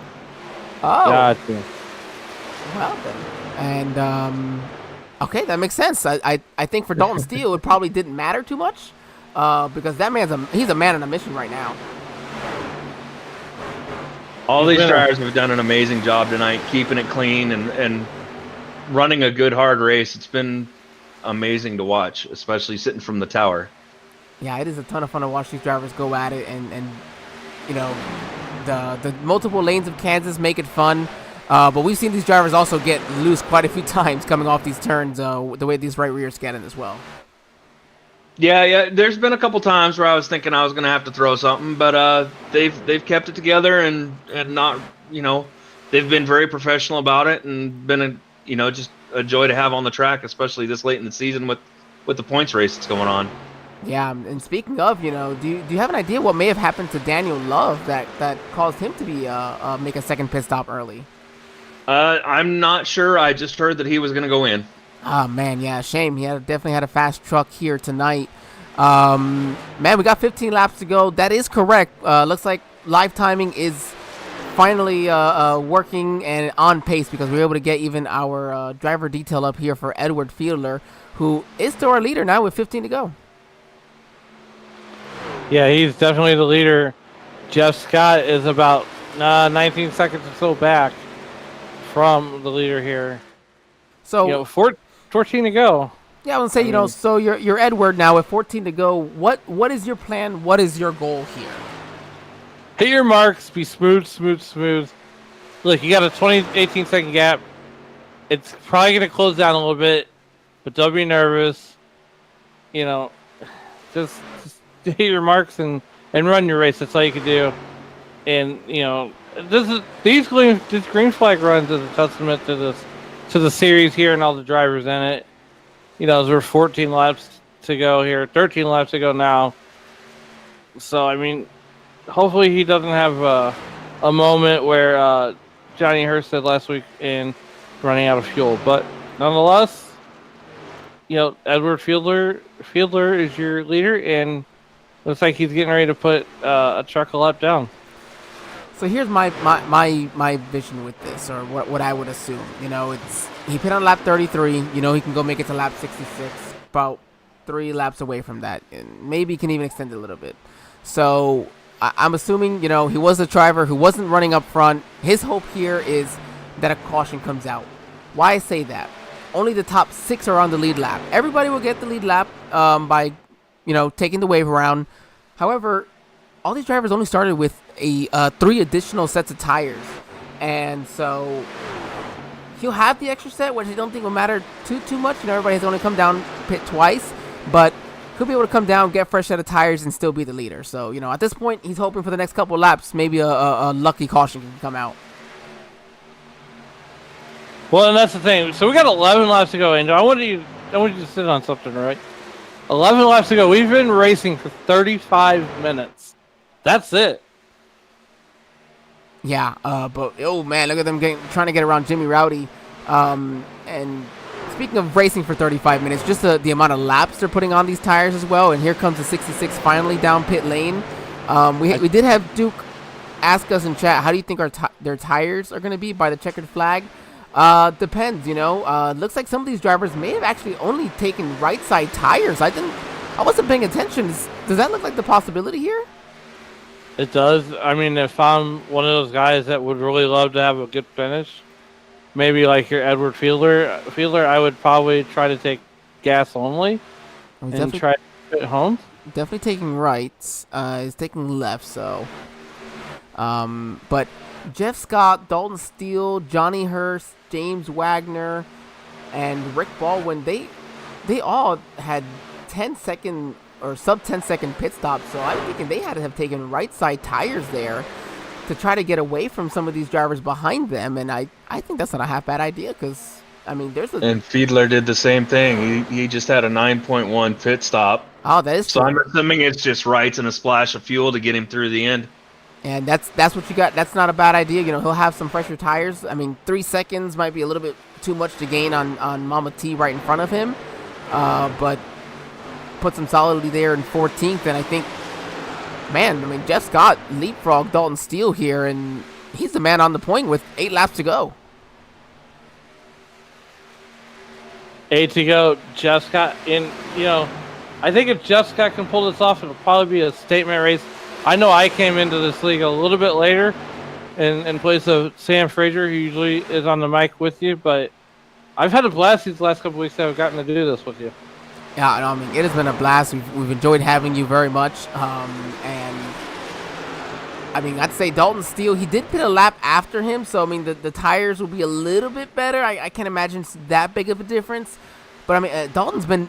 Oh. Gotcha. Well then, and okay, that makes sense. I think for Dalton Steele, it probably didn't matter too much. Because that he's a man on a mission right now. All these drivers have done an amazing job tonight, keeping it clean and running a good, hard race. It's been amazing to watch, especially sitting from the tower. Yeah, it is a ton of fun to watch these drivers go at it, and the multiple lanes of Kansas make it fun. But we've seen these drivers also get loose quite a few times coming off these turns, the way these right rears get in as well. Yeah. There's been a couple times where I was thinking I was gonna have to throw something, but they've kept it together and not, they've been very professional about it and been just a joy to have on the track, especially this late in the season with the points race that's going on. Yeah, and speaking of, do you have an idea what may have happened to Daniel Love that caused him to be make a second pit stop early? I'm not sure. I just heard that he was gonna go in. Oh man, yeah, shame. He definitely had a fast truck here tonight. Man, we got 15 laps to go. That is correct. Looks like live timing is finally working and on pace because we were able to get even our driver detail up here for Edward Fiedler, who is still our leader now with 15 to go. Yeah, he's definitely the leader. Jeff Scott is about 19 seconds or so back from the leader here. So 14 to go. Yeah, I would say, so you're Edward now with 14 to go. What is your plan? What is your goal here? Hit your marks, be smooth. Look, you got a 18-second gap. It's probably going to close down a little bit, but don't be nervous. Just hit your marks and run your race. That's all you can do. And, these green flag runs is a testament to the series here and all the drivers in it. There's 14 laps to go here, 13 laps to go now. So, hopefully he doesn't have a moment where Johnny Hurst said last week in running out of fuel. But nonetheless, Edward Fiedler is your leader, and looks like he's getting ready to put a truck a lap down. So here's my vision with this, or what I would assume. He pit on lap 33. He can go make it to lap 66, about 3 laps away from that, and maybe he can even extend it a little bit. So I'm assuming, he was a driver who wasn't running up front. His hope here is that a caution comes out. Why I say that? Only the top 6 are on the lead lap. Everybody will get the lead lap by, taking the wave around. However, all these drivers only started with 3 additional sets of tires, and so he'll have the extra set, which I don't think will matter too much. Everybody has only come down pit twice, but he'll be able to come down, get a fresh set of tires, and still be the leader. So, at this point, he's hoping for the next couple of laps, maybe a lucky caution can come out. Well, and that's the thing. So we got 11 laps to go, and I want you to sit on something, right? 11 laps to go. We've been racing for 35 minutes. That's it. Yeah, but oh man, look at them trying to get around Jimmy Rowdy. And speaking of racing for 35 minutes, just the amount of laps they're putting on these tires as well. And here comes the 66 finally down pit lane. We did have Duke ask us in chat, how do you think their tires are going to be by the checkered flag? Depends, looks like some of these drivers may have actually only taken right side tires. I wasn't paying attention. Does that look like the possibility here? It does. If I'm one of those guys that would really love to have a good finish, maybe like your Edward Fiedler, I would probably try to take gas only and try to get home. Definitely taking rights. He's taking left, so. But Jeff Scott, Dalton Steele, Johnny Hurst, James Wagner, and Rick Baldwin, they all had 10-second or sub 10-second pit stops, so I'm thinking they had to have taken right side tires there to try to get away from some of these drivers behind them, and I think that's not a half bad idea, because there's a... And Fiedler did the same thing. He just had a 9.1 pit stop. Oh, that is true. So I'm assuming it's just rights and a splash of fuel to get him through the end. And that's what you got. That's not a bad idea. He'll have some fresher tires. 3 seconds might be a little bit too much to gain on Mama T right in front of him, but put some solidity there in 14th, and I think, Jeff Scott leapfrogged Dalton Steele here, and he's the man on the point with 8 laps to go. 8 to go. Jeff Scott, I think if Jeff Scott can pull this off, it'll probably be a statement race. I know I came into this league a little bit later in place of Sam Frazier, who usually is on the mic with you, but I've had a blast these last couple weeks that I've gotten to do this with you. Yeah, it has been a blast. We've enjoyed having you very much. I'd say Dalton Steele, he did pit a lap after him, so the tires will be a little bit better. I can't imagine it's that big of a difference, But I mean, Dalton's been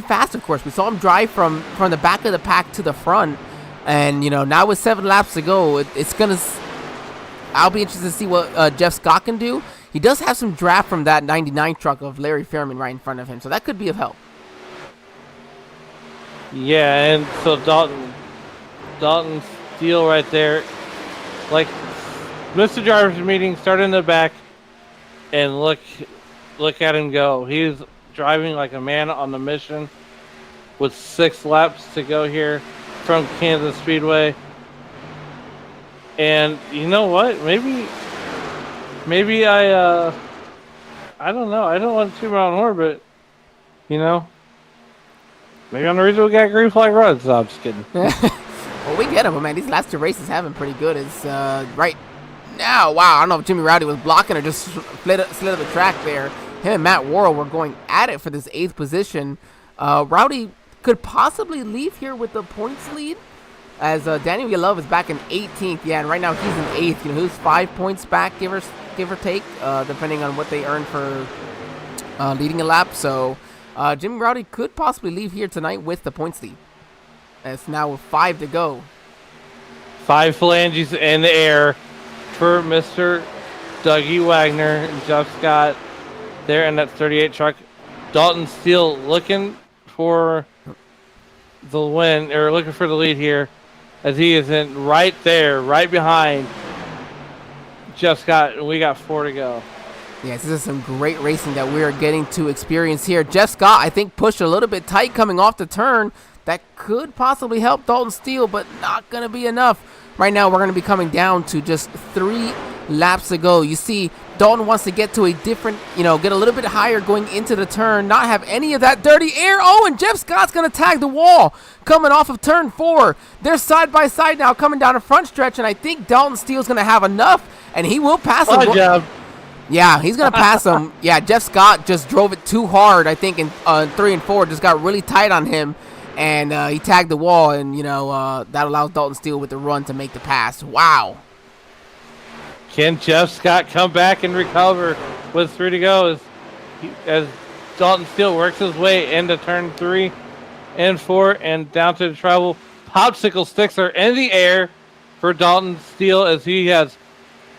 fast. Of course, we saw him drive from the back of the pack to the front, and now with 7 laps to go, it's gonna. I'll be interested to see what Jeff Scott can do. He does have some draft from that 99 truck of Larry Fairman right in front of him, so that could be of help. Yeah, and so Dalton Steele right there, like Mr. Jarvis meeting started in the back, and look at him go. He's driving like a man on the mission with 6 laps to go here from Kansas Speedway. And you know what? Maybe I don't know. I don't want to toot my own horn, but maybe I'm the reason we got green flag runs. No, I'm just kidding. Well, we get him, but man, these last 2 races have been pretty good. It's right now. Wow, I don't know if Jimmy Rowdy was blocking or just slid up the track there. Him and Matt Worrell were going at it for this 8th position. Rowdy could possibly leave here with the points lead, as Daniel Yalove is back in 18th. Yeah, and right now he's in 8th. He was 5 points back, give or take, depending on what they earned for leading a lap. So Jimmy Rowdy could possibly leave here tonight with the points lead. It's now with 5 to go. 5 phalanges in the air for Mr. Dougie Wagner and Jeff Scott there in that 38 truck. Dalton Steele looking for the win, or looking for the lead here, as he is in right there, right behind Jeff Scott, and we got 4 to go. Yes, this is some great racing that we are getting to experience here. Jeff Scott, I think, pushed a little bit tight coming off the turn. That could possibly help Dalton Steele, but not going to be enough. Right now, we're going to be coming down to just 3 laps to go. You see, Dalton wants to get to a different, get a little bit higher going into the turn, not have any of that dirty air. Oh, and Jeff Scott's going to tag the wall coming off of turn 4. They're side by side now coming down the front stretch, and I think Dalton Steele's going to have enough, and he will pass him. Good job. Yeah, he's going to pass him. Yeah, Jeff Scott just drove it too hard, I think, in 3 and 4. Just got really tight on him, and he tagged the wall, and, that allows Dalton Steele with the run to make the pass. Wow. Can Jeff Scott come back and recover with 3 to go as Dalton Steele works his way into turn 3 and 4 and down to the travel? Popsicle sticks are in the air for Dalton Steele as he has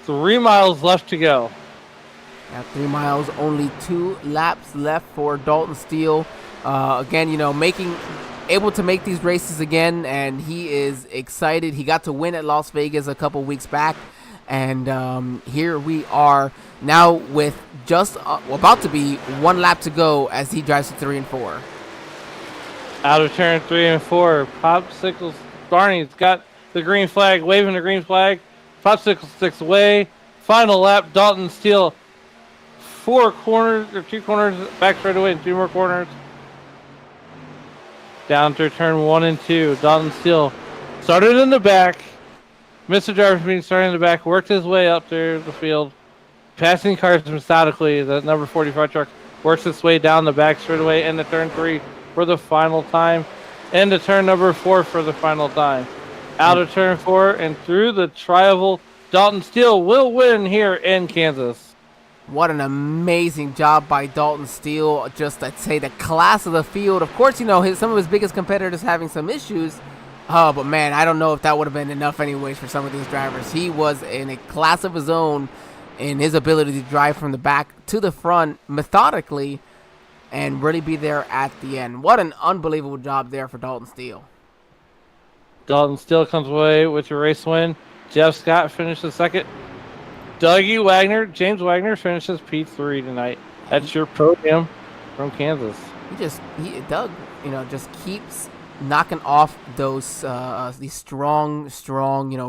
3 miles left to go. At 3 miles, only 2 laps left for Dalton Steele. Again, able to make these races again, and he is excited. He got to win at Las Vegas a couple weeks back, and here we are now with just about to be 1 lap to go as he drives to 3 and 4. Out of turn 3 and 4, Popsicle Barney's got the green flag, waving the green flag. Popsicle sticks away. Final lap, Dalton Steele. 4 corners, or 2 corners, back straight away, and 2 more corners. Down through turn 1 and 2. Dalton Steele started in the back. Mr. Jarvis being starting in the back, worked his way up through the field, passing cars methodically. The number 45 truck works its way down the back straightaway into turn 3 for the final time, into turn number 4 for the final time. Out of turn 4 and through the tri-oval, Dalton Steele will win here in Kansas. What an amazing job by Dalton Steele. Just, I'd say, the class of the field. Of course, some of his biggest competitors having some issues. Oh, but man, I don't know if that would have been enough anyways for some of these drivers. He was in a class of his own in his ability to drive from the back to the front methodically and really be there at the end. What an unbelievable job there for Dalton Steele. Dalton Steele comes away with your race win. Jeff Scott finishes second. James Wagner finishes P3 tonight. That's your podium from Kansas. Doug, just keeps knocking off those these strong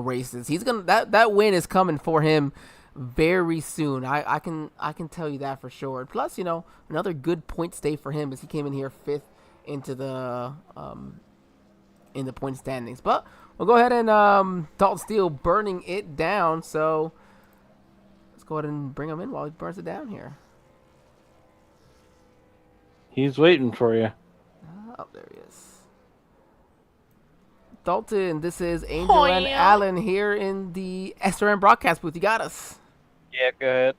races. He's gonna that win is coming for him very soon. I can tell you that for sure. Plus, another good points day for him as he came in here 5th into the in the point standings. But we'll go ahead and Dalton Steele burning it down. So let's go ahead and bring him in while he burns it down here. He's waiting for you. Oh, there he is. Dalton, this is Angel and Alan here in the SRM broadcast booth. You got us. Yeah, go ahead.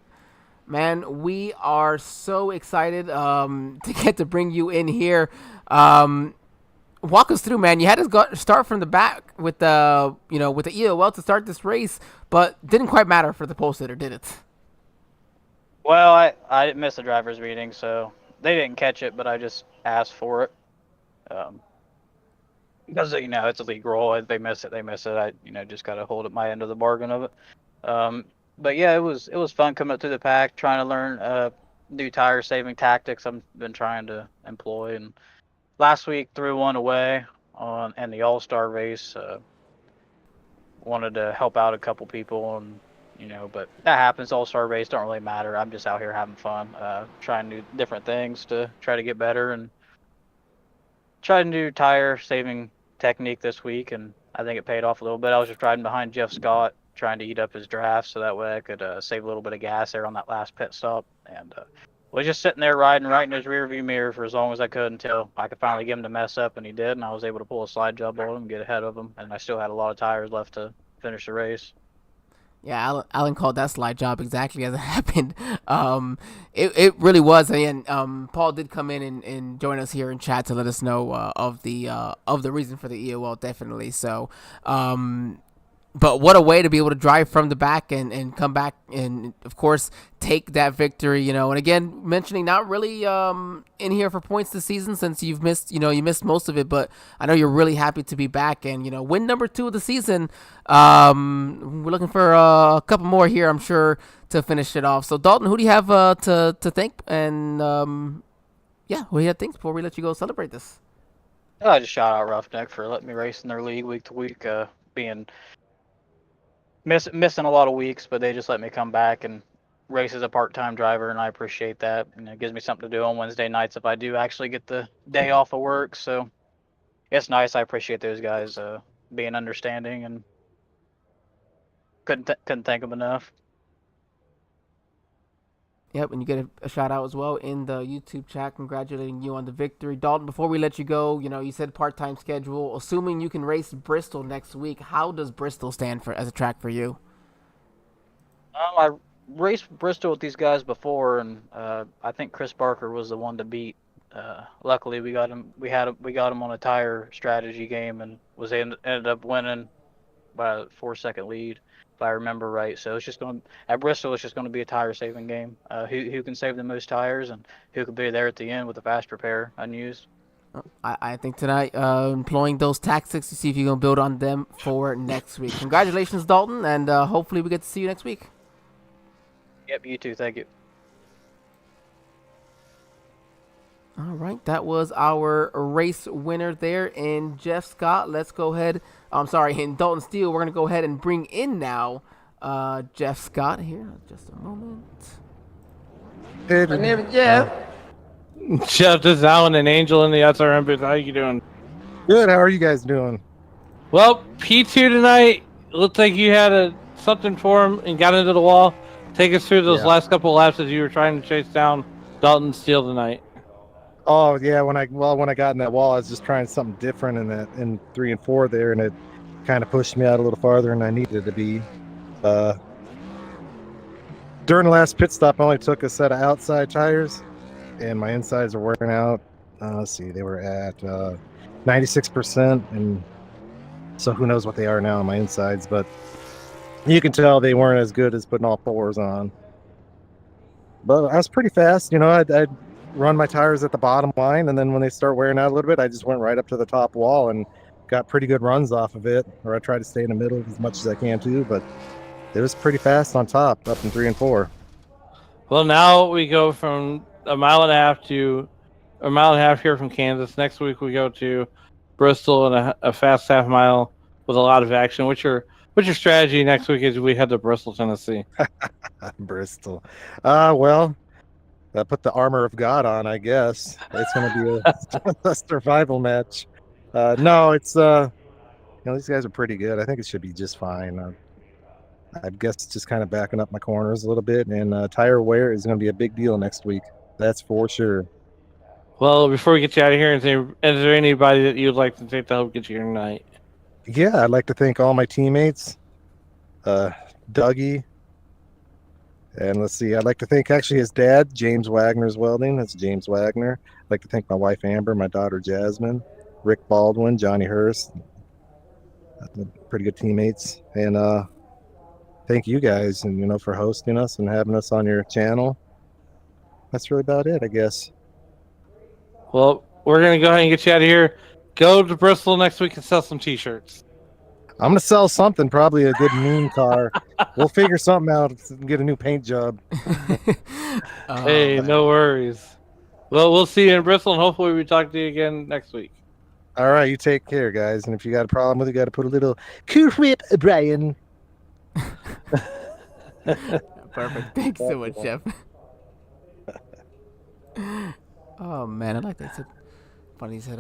Man, we are so excited to get to bring you in here. Walk us through, man. You had to start from the back with the with the EOL to start this race, but didn't quite matter for the pole sitter, did it? Well, I didn't miss the driver's meeting, so they didn't catch it, but I just asked for it. Because it's a league rule. If they miss it, they miss it. I just gotta hold at my end of the bargain of it. But yeah, it was fun coming up through the pack, trying to learn new tire saving tactics I've been trying to employ. And last week threw one away in the All-Star race. Wanted to help out a couple people, and but that happens. All-Star race don't really matter. I'm just out here having fun, trying new different things to try to get better, and try to do tire saving technique this week, and I think it paid off a little bit. I was just riding behind Jeff Scott, trying to eat up his draft, so that way I could save a little bit of gas there on that last pit stop, and was just sitting there riding right in his rearview mirror for as long as I could until I could finally get him to mess up, and he did, and I was able to pull a slide job on him and get ahead of him, and I still had a lot of tires left to finish the race. Yeah, Alan called that slide job exactly as it happened. It really was, and Paul did come in and join us here in chat to let us know of the reason for the EOL, definitely. So, but what a way to be able to drive from the back and come back and, of course, take that victory, And again, mentioning not really in here for points this season since you've missed, you missed most of it. But I know you're really happy to be back and, win number 2 of the season. We're looking for a couple more here, I'm sure, to finish it off. So, Dalton, who do you have to thank? And, who do you have to thank before we let you go celebrate this? I just shout out Ruff-Neck for letting me race in their league week to week, being missing a lot of weeks, but they just let me come back and race as a part-time driver, and I appreciate that. It gives me something to do on Wednesday nights if I do actually get the day off of work. So it's nice. I appreciate those guys being understanding, and couldn't thank them enough. Yep, and you get a shout out as well in the YouTube chat, congratulating you on the victory. Dalton, before we let you go, you said part-time schedule. Assuming you can race Bristol next week, how does Bristol stand as a track for you? I raced Bristol with these guys before, and I think Chris Barker was the one to beat. Luckily, we got him. We got him on a tire strategy game, and ended up winning by a 4-second lead, if I remember right. So at Bristol, it's just going to be a tire saving game. Who can save the most tires and who can be there at the end with a fast repair unused. I think tonight, employing those tactics to see if you're going to build on them for next week. Congratulations, Dalton, and hopefully we get to see you next week. Yep, you too. Thank you. All right, that was our race winner there in Jeff Scott. Let's go ahead. In Dalton Steele, we're going to go ahead and bring in now Jeff Scott here. Just a moment. Hey, my name is Jeff. Jeff, this is Alan and Angel in the SRM booth. How you doing? Good. How are you guys doing? Well, P2 tonight. Looked like you had something for him and got into the wall. Take us through those last couple laps as you were trying to chase down Dalton Steele tonight. Oh yeah, when I got in that wall, I was just trying something different in 3 and 4 there, and it kind of pushed me out a little farther than I needed to be. During the last pit stop, I only took a set of outside tires, and my insides are wearing out. Let's see, they were at 96%, and so who knows what they are now on my insides, but you can tell they weren't as good as putting all 4s on. But I was pretty fast, I'd run my tires at the bottom line, and then when they start wearing out a little bit, I just went right up to the top wall and got pretty good runs off of it, or I try to stay in the middle as much as I can too, but it was pretty fast on top up in 3 and 4. Well, now we go from a mile and a half here from Kansas. Next week we go to Bristol and a fast half mile with a lot of action. What's your strategy next week as we head to Bristol, Tennessee? Bristol. Well, I put the armor of God on, I guess. It's going to be a survival match. No, it's these guys are pretty good. I think it should be just fine. I guess just kind of backing up my corners a little bit, and tire wear is going to be a big deal next week. That's for sure. Well, before we get you out of here, is there anybody that you'd like to take to help get you here tonight? Yeah, I'd like to thank all my teammates, Dougie, And let's see, I'd like to thank actually his dad, James Wagner's Welding. That's James Wagner. I'd like to thank my wife, Amber, my daughter, Jasmine, Rick Baldwin, Johnny Hurst, pretty good teammates. And thank you guys, and for hosting us and having us on your channel. That's really about it, I guess. Well, we're going to go ahead and get you out of here. Go to Bristol next week and sell some T-shirts. I'm gonna sell something, probably a good meme car. We'll figure something out and get a new paint job. Hey, no worries. Well, we'll see you in Bristol, and hopefully we talk to you again next week. All right, you take care, guys. And if you got a problem with it, you got to put a little cool whip, Brian. Perfect. Thanks so much, Jeff. Oh man, I like that. Said, funny he said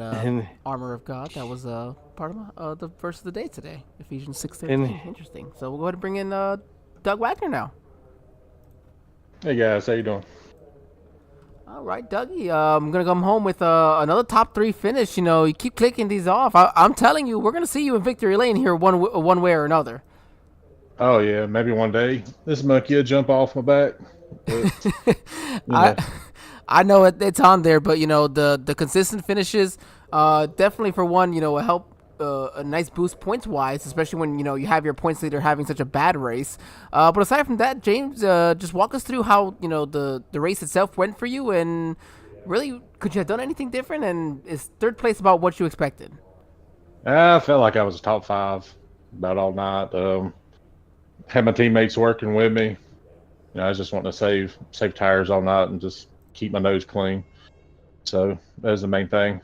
Armor of God. That was part of the verse of the day today. Ephesians 6:13. Interesting. So we'll go ahead and bring in Doug Wagner now. Hey guys, how you doing? All right, Dougie. I'm gonna come home with another top 3 finish. You keep clicking these off. I'm telling you, we're gonna see you in victory lane here one way or another. Oh yeah, maybe one day this monkey will jump off my back. But, I know it's on there, but the consistent finishes, definitely for one, will help a nice boost points wise, especially when you have your points leader having such a bad race. But aside from that, James, just walk us through how the race itself went for you, and really, could you have done anything different? And is third place about what you expected? I felt like I was top 5 about all night. Had my teammates working with me. I was just wanting to save tires all night and just keep my nose clean. So that was the main thing. I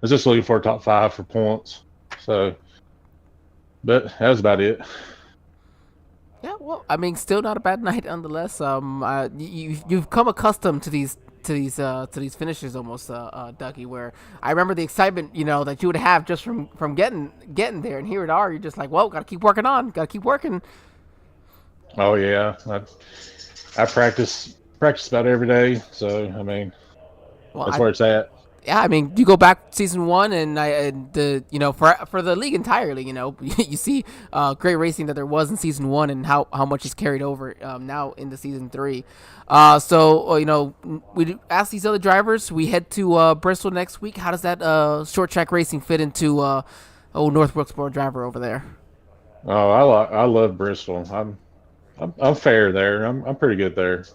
was just looking for a top 5 for points. So, but that was about it. Yeah, well, I mean, still not a bad night nonetheless. You've come accustomed to these finishes almost, Dougie. Where I remember the excitement, that you would have just from getting there, and here it are. You're just like, well, gotta keep working on, gotta keep working. Oh yeah, I practice about every day. So I mean, that's where it's at. Yeah, I mean, you go back to season 1, and for the league entirely, you see great racing that there was in season 1, and how much is carried over now into season 3. So we ask these other drivers. We head to Bristol next week. How does that short track racing fit into North Wilkesboro driver over there? Oh, I love Bristol. I'm fair there. I'm pretty good there.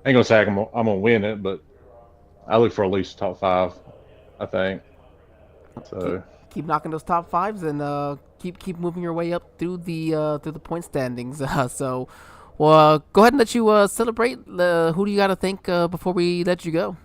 I ain't gonna say I'm gonna win it, but I look for at least top 5. I think. So keep knocking those top 5s and keep moving your way up through the point standings. So, well, go ahead and let you celebrate. Who do you got to thank before we let you go?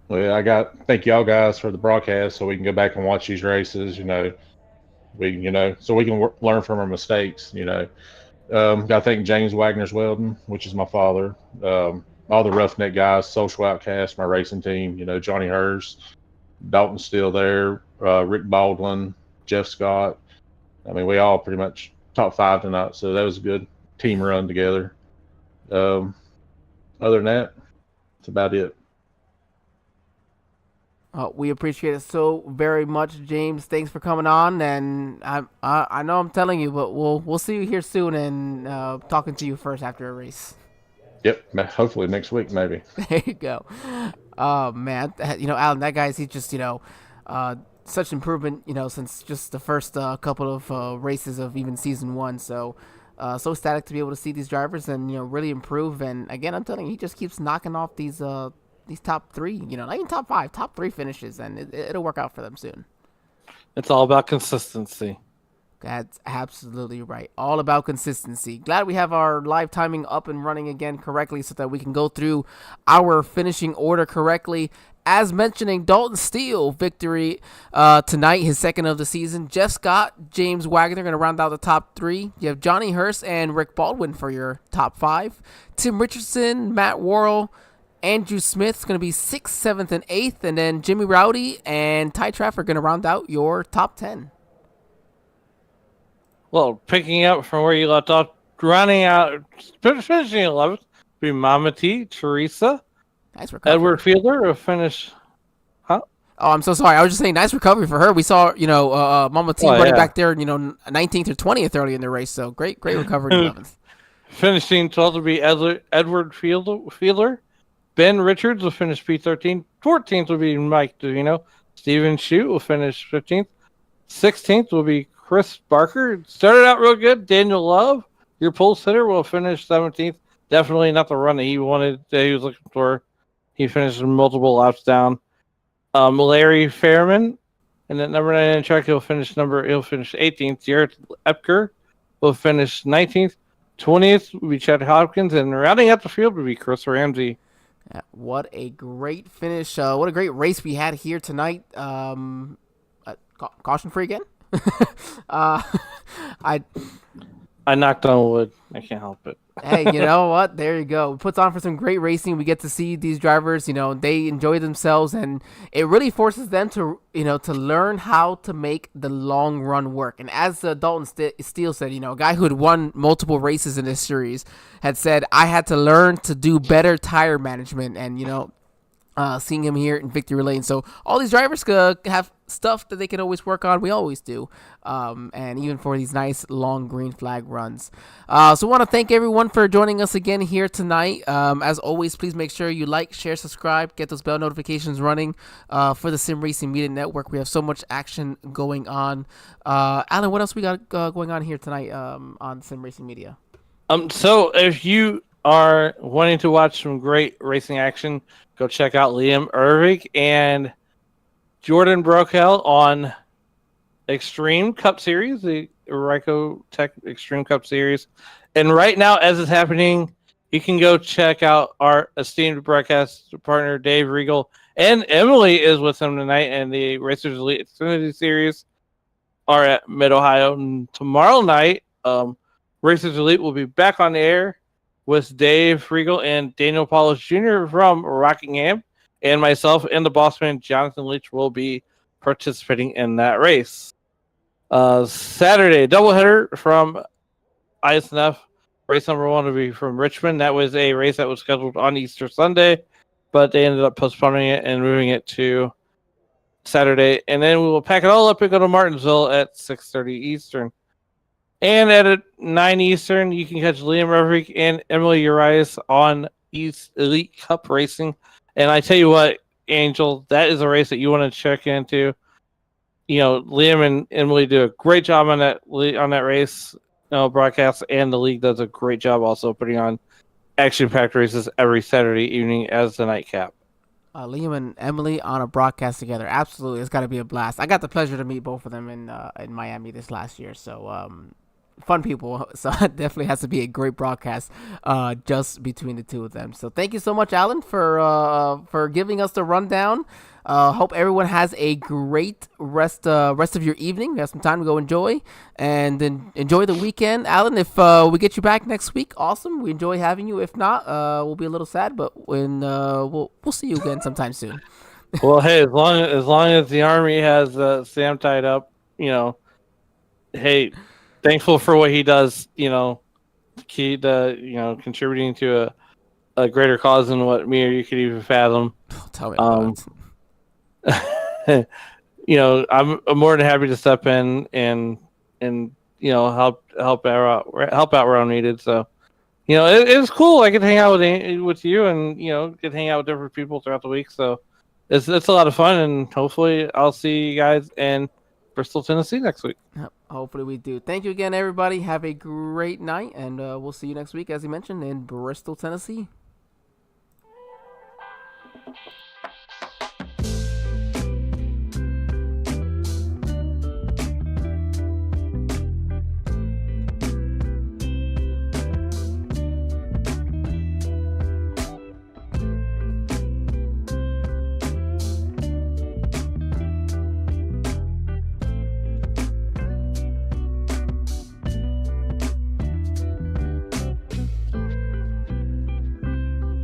Well, I thank y'all guys for the broadcast, so we can go back and watch these races. So we can learn from our mistakes. Got to thank James Wagner's Welding, which is my father. All the Ruff-Neck guys, Social Outcast, my racing team. Johnny Hurst. Dalton's still there, Rick Baldwin, Jeff Scott. I mean, we all pretty much top 5 tonight, so that was a good team run together. Other than that, that's about it. We appreciate it so very much, James. Thanks for coming on, and I know I'm telling you, but we'll see you here soon, and talking to you first after a race. Yep, hopefully next week, maybe. There you go. Oh man, Alan, that guy's he's just such improvement, since just the first couple of races of even season 1. So ecstatic to be able to see these drivers and really improve. And again, I'm telling you, he just keeps knocking off these top 3, not even top 5, top 3 finishes, and it'll work out for them soon. It's all about consistency. That's absolutely right. All about consistency. Glad we have our live timing up and running again correctly so that we can go through our finishing order correctly. As mentioning, Dalton Steele victory tonight, his second of the season. Jeff Scott, James Wagner going to round out the top 3. You have Johnny Hurst and Rick Baldwin for your top 5. Tim Richardson, Matt Worrell, Andrew Smith's going to be 6th, 7th, and 8th. And then Jimmy Rowdy and Ty Trafford going to round out your top 10. Well, picking up from where you left off, finishing 11th, be Mama T, Teresa, nice recovery. Edward Fielder, a finish. Huh? Oh, I'm so sorry. I was just saying, nice recovery for her. We saw, Mama T running back there, 19th or 20th early in the race. So great recovery in 11th. Finishing 12th will be Edward Fielder. Ben Richards will finish P13. 14th will be Mike Davino. Steven Shute will finish 15th. 16th will be Chris Barker. Started out real good. Daniel Love, your pole sitter, will finish 17th. Definitely not the run that he wanted, that he was looking for. He finished multiple laps down. Larry Fairman, and at number 9 in track, he'll finish 18th. Jared Epker will finish 19th. 20th will be Chad Hopkins, and rounding out the field will be Chris Ramsey. Yeah, what a great finish. What a great race we had here tonight. Caution free again? I knocked on wood. I can't help it. Hey, you know what? There you go. It puts on for some great racing. We get to see these drivers, they enjoy themselves, and it really forces them to, to learn how to make the long run work. And as Dalton Steele said, a guy who had won multiple races in this series had said, I had to learn to do better tire management, and, seeing him here in victory lane. So all these drivers have stuff that they can always work on. We always do. And even for these nice long green flag runs. So I want to thank everyone for joining us again here tonight. As always, please make sure you like, share, subscribe, get those bell notifications running for the Sim Racing Media Network. We have so much action going on. Alan, what else we got going on here tonight on Sim Racing Media? So if you are wanting to watch some great racing action, go check out Liam Ervig and Jordan Brokel on Extreme Cup Series, the Ryko Tech Extreme Cup Series. And right now, as it's happening, you can go check out our esteemed broadcast partner, Dave Regal. And Emily is with him tonight, and the Racers Elite Xfinity Series are at Mid-Ohio. And tomorrow night, Racers Elite will be back on the air with Dave Regal and Daniel Paulus Jr. from Rockingham, and myself and the bossman, Jonathan Leach, will be participating in that race. Saturday, doubleheader from ISNF. Race number 1 will be from Richmond. That was a race that was scheduled on Easter Sunday, but they ended up postponing it and moving it to Saturday. And then we will pack it all up and go to Martinsville at 6:30 Eastern. And at 9 Eastern, you can catch Liam Reverick and Emily Urias on East Elite Cup Racing. And I tell you what, Angel, that is a race that you want to check into. Liam and Emily do a great job on that race broadcast, and the league does a great job also putting on action-packed races every Saturday evening as the nightcap. Liam and Emily on a broadcast together. Absolutely. It's got to be a blast. I got the pleasure to meet both of them in Miami this last year. So, fun people. So it definitely has to be a great broadcast just between the two of them. So thank you so much, Alan, for giving us the rundown. Hope everyone has a great rest of your evening. We have some time to go enjoy, and then enjoy the weekend. Alan, if we get you back next week, awesome. We enjoy having you. If not, we'll be a little sad, but we'll see you again sometime soon. Well, hey, as long as the Army has Sam tied up, hey, thankful for what he does, key to contributing to a greater cause than what me or you could even fathom. Tell me about it. I'm more than happy to step in and help out where I'm needed. So, it was cool. I could hang out with you, and could hang out with different people throughout the week. So it's a lot of fun, and hopefully I'll see you guys in Bristol, Tennessee next week. Hopefully we do. Thank you again, everybody. Have a great night, and we'll see you next week, as you mentioned, in Bristol, Tennessee.